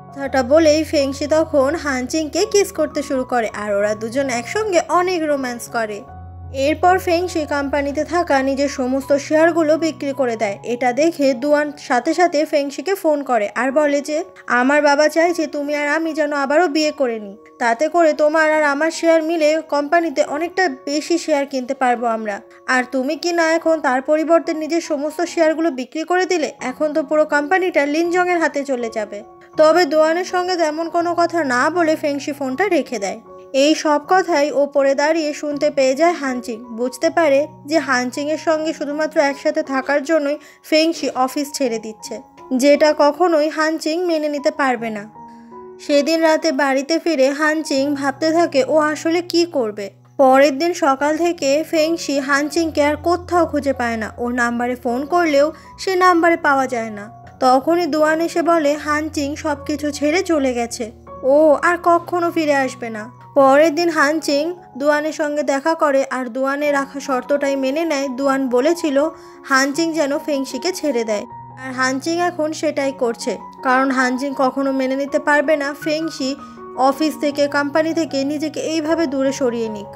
কথাটা বলেই ফেংশি তখন হানচিংকে কিস করতে শুরু করে আর ওরা দুজন একসঙ্গে অনেক রোম্যান্স করে। এরপর ফেংশি কোম্পানিতে থাকা নিজের সমস্ত শেয়ারগুলো বিক্রি করে দেয়। এটা দেখে দুয়ান সাথে সাথে ফেংশিকে ফোন করে আর বলে যে আমার বাবা চাইছে তুমি আর আমি যেন আবারও বিয়ে করে নিই, তাতে করে তোমার আর আমার শেয়ার মিলে কোম্পানিতে অনেকটা বেশি শেয়ার কিনতে পারবো আমরা। আর তুমি কি না এখন তার পরিবর্তে নিজের সমস্ত শেয়ারগুলো বিক্রি করে দিলে, এখন তো পুরো কোম্পানিটা লিনজংয়ের হাতে চলে যাবে। তবে দোয়ানের সঙ্গে তেমন কোনো কথা না বলে ফেংশি ফোনটা রেখে দেয়। এই সব কথাই ওপরে দাঁড়িয়ে শুনতে পেয়ে যায় হানচিং। বুঝতে পারে যে হানচিংয়ের সঙ্গে শুধুমাত্র একসাথে থাকার জন্যই ফেংশি অফিস ছেড়ে দিচ্ছে, যেটা কখনোই হানচিং মেনে নিতে পারবে না। সেদিন রাতে বাড়িতে ফিরে হানচিং ভাবতে থাকে ও আসলে কি করবে। পরের দিন সকাল থেকে ফেংশি হানচিংকে আর কোথাও খুঁজে পায় না। ওর নাম্বারে ফোন করলেও সে নাম্বারে পাওয়া যায় না। তখনই দুয়ান এসে বলে হানচিং সব কিছু ছেড়ে চলে গেছে, ও আর কখনো ফিরে আসবে না। পরের দিন হানচিং দুয়ানের সঙ্গে দেখা করে আর দুয়ানে রাখা শর্তটাই মেনে নেয়। দুয়ান বলেছিল হানচিং যেন ফেংশিকে ছেড়ে দেয়, আর হানচিং এখন সেটাই করছে, কারণ হানচিং কখনো মেনে নিতে পারবে না ফেংশি অফিস থেকে, কোম্পানি থেকে নিজেকে এইভাবে দূরে সরিয়ে নিক।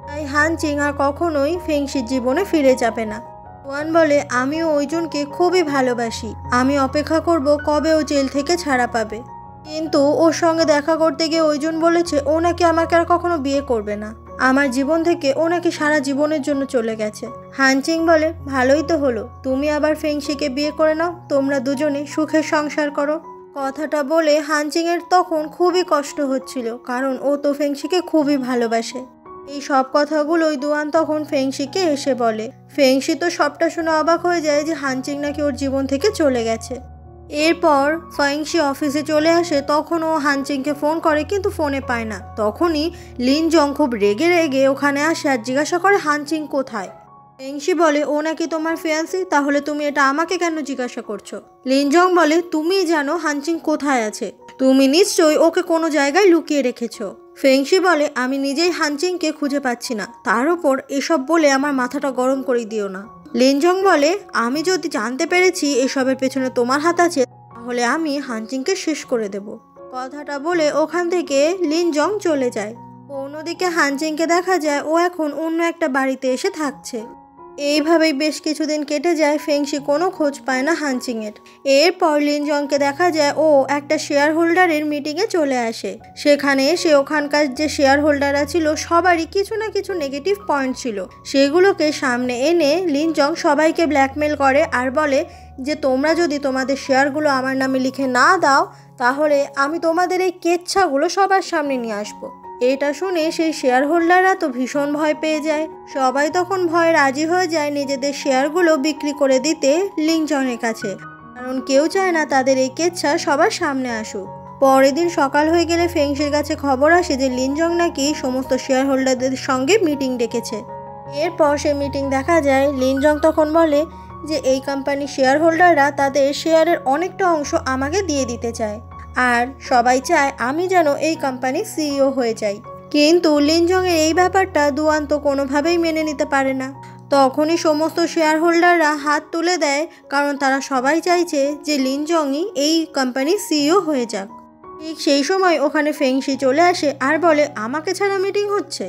তাই হানচিং আর কখনোই ফেংশির জীবনে ফিরে যাবে না। দুয়ান বলে, আমিও ওইজনকে খুবই ভালোবাসি, আমি অপেক্ষা করব কবে ও জেল থেকে ছাড়া পাবে। কিন্তু ওর সঙ্গে দেখা করতে গিয়ে ওইজন বলেছে ও নাকি আমাকে আর কখনো বিয়ে করবে না, আমার জীবন থেকে ও নাকি সারা জীবনের জন্য চলে গেছে। হানচিং বলে, ভালোই তো হলো, তুমি আবার ফেংশিকে বিয়ে করে নাও, তোমরা দুজনে সুখের সংসার করো। কথাটা বলে হানচিংয়ের তখন খুবই কষ্ট হচ্ছিল, কারণ ও তো ফেংশিকে খুবই ভালোবাসে। এই সব কথাগুলোই দুয়ান তখন ফেংশিকে এসে বলে। ফেংশি তো সবটা শুনে অবাক হয়ে যায় যে হানচিং নাকি ওর জীবন থেকে চলে গেছে। এরপর ফেংশি অফিসে চলে আসে। তখন ও হানচিংকে ফোন করে, কিন্তু ফোনে পায় না। তখনই লিনজং খুব রেগে ওখানে আসে আর জিজ্ঞাসা করে হানচিং কোথায়। ফেংশি বলে, ও নাকি তোমার ফিয়ান্সি, তাহলে তুমি এটা আমাকে কেন জিজ্ঞাসা করছো? লিনজং বলে, তুমি জানো হানচিং কোথায় আছে, তুমি নিশ্চয়ই ওকে কোনো জায়গায় লুকিয়ে রেখেছো। ফেংশি বলে, আমি নিজেই হানচিংকে খুঁজে পাচ্ছি না, তার ওপর এসব বলে আমার মাথাটা গরম করে দিও না। লিনজং বলে, আমি যদি জানতে পেরেছি এসবের পেছনে তোমার হাত আছে, তাহলে আমি হানচিংকে শেষ করে দেব। কথাটা বলে ওখান থেকে লিনজং চলে যায়। অন্যদিকে হানচিংকে দেখা যায় ও এখন অন্য একটা বাড়িতে এসে থাকছে। এইভাবেই বেশ কিছুদিন কেটে যায়, ফেংশি কোনো খোঁজ পায় না হানচিংয়ের। এরপর লিনজংকে দেখা যায় ও একটা শেয়ার হোল্ডারের মিটিংয়ে চলে আসে। সেখানে এসে ওখানকার যে শেয়ার হোল্ডাররা ছিল সবারই কিছু না কিছু নেগেটিভ পয়েন্ট ছিল, সেগুলোকে সামনে এনে লিনজং সবাইকে ব্ল্যাকমেল করে আর বলে যে তোমরা যদি তোমাদের শেয়ারগুলো আমার নামে লিখে না দাও, তাহলে আমি তোমাদের এই কেচ্ছাগুলো সবার সামনে নিয়ে আসবো। এটা শুনে সেই শেয়ার হোল্ডাররা তো ভীষণ ভয় পেয়ে যায়। সবাই তখন ভয়ে রাজি হয়ে যায় নিজেদের শেয়ারগুলো বিক্রি করে দিতে লিনজংয়ের কাছে, কারণ কেউ চায় না তাদের এই কেচ্ছা সবার সামনে আসুক। পরের দিন সকাল হয়ে গেলে ফেংশির কাছে খবর আসে যে লিনজং নাকি সমস্ত শেয়ার হোল্ডারদের সঙ্গে মিটিং ডেকেছে। এরপর সে মিটিং দেখা যায়। লিনজং তখন বলে যে এই কোম্পানির শেয়ার হোল্ডাররা তাদের শেয়ারের অনেকটা অংশ আমাকে দিয়ে দিতে চায়, আর সবাই চায় আমি যেন এই কোম্পানির সিইও হয়ে যাই। কিন্তু লিনজংয়ের এই ব্যাপারটা দুয়ান তো কোনোভাবেই মেনে নিতে পারে না। তখনই সমস্ত শেয়ার হোল্ডাররা হাত তুলে দেয়, কারণ তারা সবাই চাইছে যে লিনজংই এই কোম্পানির সিইও হয়ে যাক। ঠিক সেই সময় ওখানে ফেংশি চলে আসে আর বলে, আমাকে ছাড়া মিটিং হচ্ছে।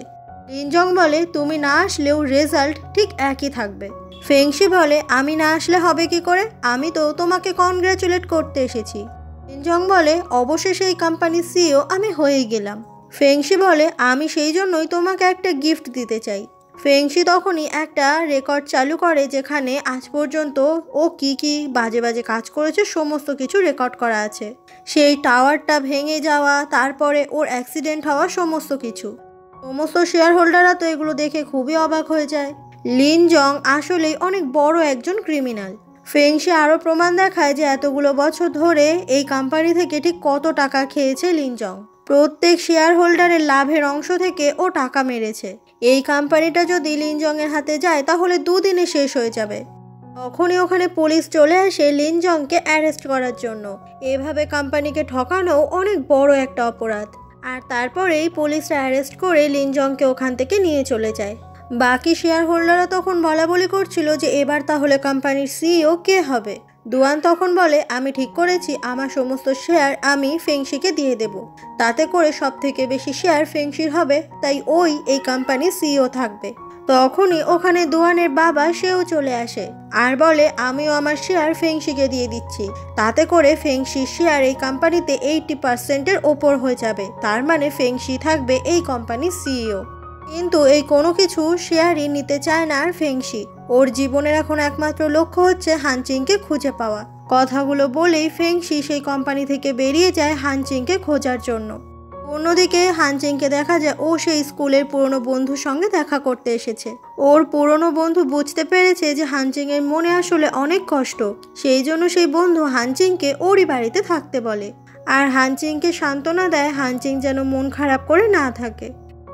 লিনজং বলে, তুমি না আসলেও রেজাল্ট ঠিক একই থাকবে। ফেংশি বলে, আমি না আসলে হবে কি করে, আমি তো তোমাকে কনগ্রাচুলেট করতে এসেছি। লিনজং বলে, অবশেষে এই কোম্পানির সিইও আমি হয়েই গেলাম। ফেংশি বলে, আমি সেই জন্যই তোমাকে একটা গিফট দিতে চাই। ফেংশি তখনই একটা রেকর্ড চালু করে যেখানে আজ পর্যন্ত ও কি কি বাজে বাজে কাজ করেছে সমস্ত কিছু রেকর্ড করা আছে। সেই টাওয়ারটা ভেঙে যাওয়া, তারপরে ওর অ্যাক্সিডেন্ট হওয়া, সমস্ত কিছু। সমস্ত শেয়ার হোল্ডাররা তো এগুলো দেখে খুবই অবাক হয়ে যায়। লিনজং আসলেই অনেক বড় একজন ক্রিমিনাল। ফেংশি আরও প্রমাণ দেখায় যে এতগুলো বছর ধরে এই কোম্পানি থেকে ঠিক কত টাকা খেয়েছে লিনজং। প্রত্যেক শেয়ার হোল্ডারের লাভের অংশ থেকে ও টাকা মেরেছে। এই কোম্পানিটা যদি লিনজংয়ের হাতে যায় তাহলে দুদিনে শেষ হয়ে যাবে। তখনই ওখানে পুলিশ চলে আসে লিনজংকে অ্যারেস্ট করার জন্য। এভাবে কোম্পানিকে ঠকানো অনেক বড় একটা অপরাধ। আর তারপরেই পুলিশরা অ্যারেস্ট করে লিনজংকে ওখান থেকে নিয়ে চলে যায়। বাকি শেয়ার হোল্ডাররা তখন বলাবলি করছিল যে এবার তাহলে কোম্পানির সিইও কে হবে। দুয়ান তখন বলে, আমি ঠিক করেছি আমার সমস্ত শেয়ার আমি ফেংশিকে দিয়ে দেব, তাতে করে সব থেকে বেশি শেয়ার ফেংশির হবে, তাই ওই এই কোম্পানির সিইও থাকবে। তখনই ওখানে দুয়ানের বাবা সেও চলে আসে আর বলে, আমিও আমার শেয়ার ফেংশিকে দিয়ে দিচ্ছি, তাতে করে ফেংশির শেয়ার এই কোম্পানিতে 80%-এর ওপর হয়ে যাবে, তার মানে ফেংশি থাকবে এই কোম্পানির সিইও। কিন্তু এই কোনো কিছু শেয়ারই নিতে চায় না আর ফেংশি। ওর জীবনের এখন একমাত্র লক্ষ্য হচ্ছে হানচিংকে খুঁজে পাওয়া। কথাগুলো বলেই ফেংশি সেই কোম্পানি থেকে বেরিয়ে যায় হানচিংকে খোঁজার জন্য। অন্যদিকে হানচিংকে দেখা যায় ও সেই স্কুলের পুরনো বন্ধুর সঙ্গে দেখা করতে এসেছে। ওর পুরনো বন্ধু বুঝতে পেরেছে যে হানচিংয়ের মনে আসলে অনেক কষ্ট, সেই জন্য সেই বন্ধু হানচিংকে ওরই বাড়িতে থাকতে বলে আর হানচিংকে সান্ত্বনা দেয় হানচিং যেন মন খারাপ করে না থাকে।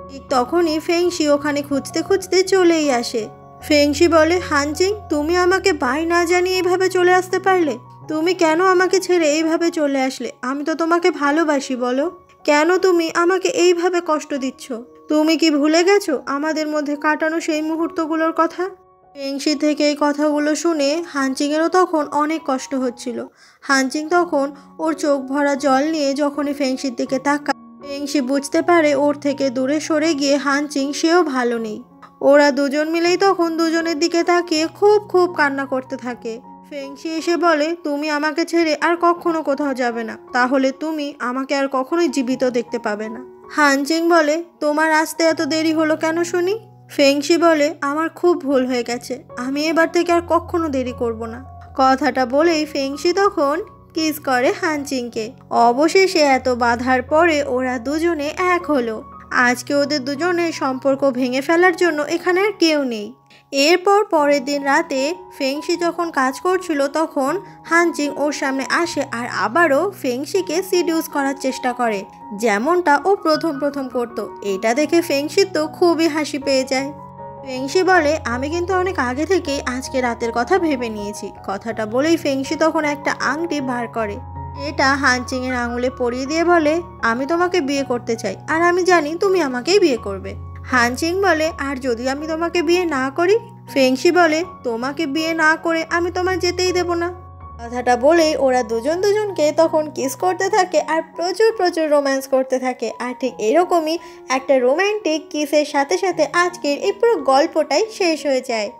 ঠিক তখনই ফেংশি ওখানে খুঁজতে খুঁজতে চলেই আসে। ফেংশি বলে, হানচিং, তুমি আমাকে বাই না জানিয়ে এইভাবে চলে আসতে পারলে? তুমি কেন আমাকে ছেড়ে এইভাবে চলে আসলে? আমি তো তোমাকে ভালোবাসি, বলো কেন তুমি আমাকে এইভাবে কষ্ট দিচ্ছ? তুমি কি ভুলে গেছো আমাদের মধ্যে কাটানো সেই মুহূর্তগুলোর কথা? ফেংশি থেকে এই কথাগুলো শুনে হানচিংয়েরও তখন অনেক কষ্ট হচ্ছিল। হানচিং তখন ওর চোখ ভরা জল নিয়ে যখনই ফেংশির দিকে তাকায়, ফেংশি বুঝতে পারে ওর থেকে দূরে সরে গিয়ে হানচিং সেও ভালো নেই। ওরা দুজন মিলেই তখন দুজনের দিকে তাকিয়ে খুব খুব কান্না করতে থাকে। ফেংশি এসে বলে, তুমি আমাকে ছেড়ে আর কখনো কোথাও যাবে না, তাহলে তুমি আমাকে আর কখনোই জীবিত দেখতে পাবে না। হানচিং বলে, তোমার আসতে এত দেরি হলো কেন শুনি? ফেংশি বলে, আমার খুব ভুল হয়ে গেছে, আমি এবার থেকে আর কখনো দেরি করব না। কথাটা বলেই ফেংশি তখন কিস করে হানচিংকে। অবশেষে এত বাধার পরে ওরা দুজনে এক হলো। আজকে ওদের দুজনের সম্পর্ক ভেঙে ফেলার জন্য এখানে আর কেউ নেই। এরপর পরের দিন রাতে ফেংশি যখন কাজ করছিল তখন হানচিং ওর সামনে আসে আর আবারও ফেংশিকে সিডিউস করার চেষ্টা করে, যেমনটা ও প্রথম করতো। এটা দেখে ফেংশি তো খুবই হাসি পেয়ে যায়। ফেংশি বলে, আমি কিন্তু অনেক আগে থেকেই আজকে রাতের কথা ভেবে নিয়েছি। কথাটা বলেই ফেংশি তখন একটা আংটি বার করে। এটা হানচিংয়ের আঙুলে পরিয়ে দিয়ে বলে, আমি তোমাকে বিয়ে করতে চাই, আর আমি জানি তুমি আমাকেই বিয়ে করবে। হানচিং বলে, আর যদি আমি তোমাকে বিয়ে না করি? ফেংশি বলে, তোমাকে বিয়ে না করে আমি তোমায় যেতেই দেব না। কথাটা বলেই ওরা দুজন দুজনকে তখন কিস করতে থাকে আর প্রচুর প্রচুর রোম্যান্স করতে থাকে। আর ঠিক এরকমই একটা রোম্যান্টিক কিসের সাথে সাথে আজকের এই পুরো গল্পটাই শেষ হয়ে যায়।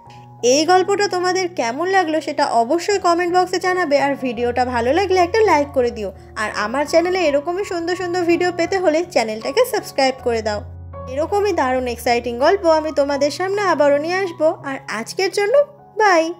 এই গল্পটা তোমাদের কেমন লাগলো সেটা অবশ্যই কমেন্ট বক্সে জানাবে। আর ভিডিওটা ভালো লাগলে একটা লাইক করে দিও। আর আমার চ্যানেলে এরকমই সুন্দর সুন্দর ভিডিও পেতে হলে চ্যানেলটাকে সাবস্ক্রাইব করে দাও। এরকমই দারুণ এক্সাইটিং গল্প আমি তোমাদের সামনে আবারও নিয়ে আসবো। আর আজকের জন্য বাই।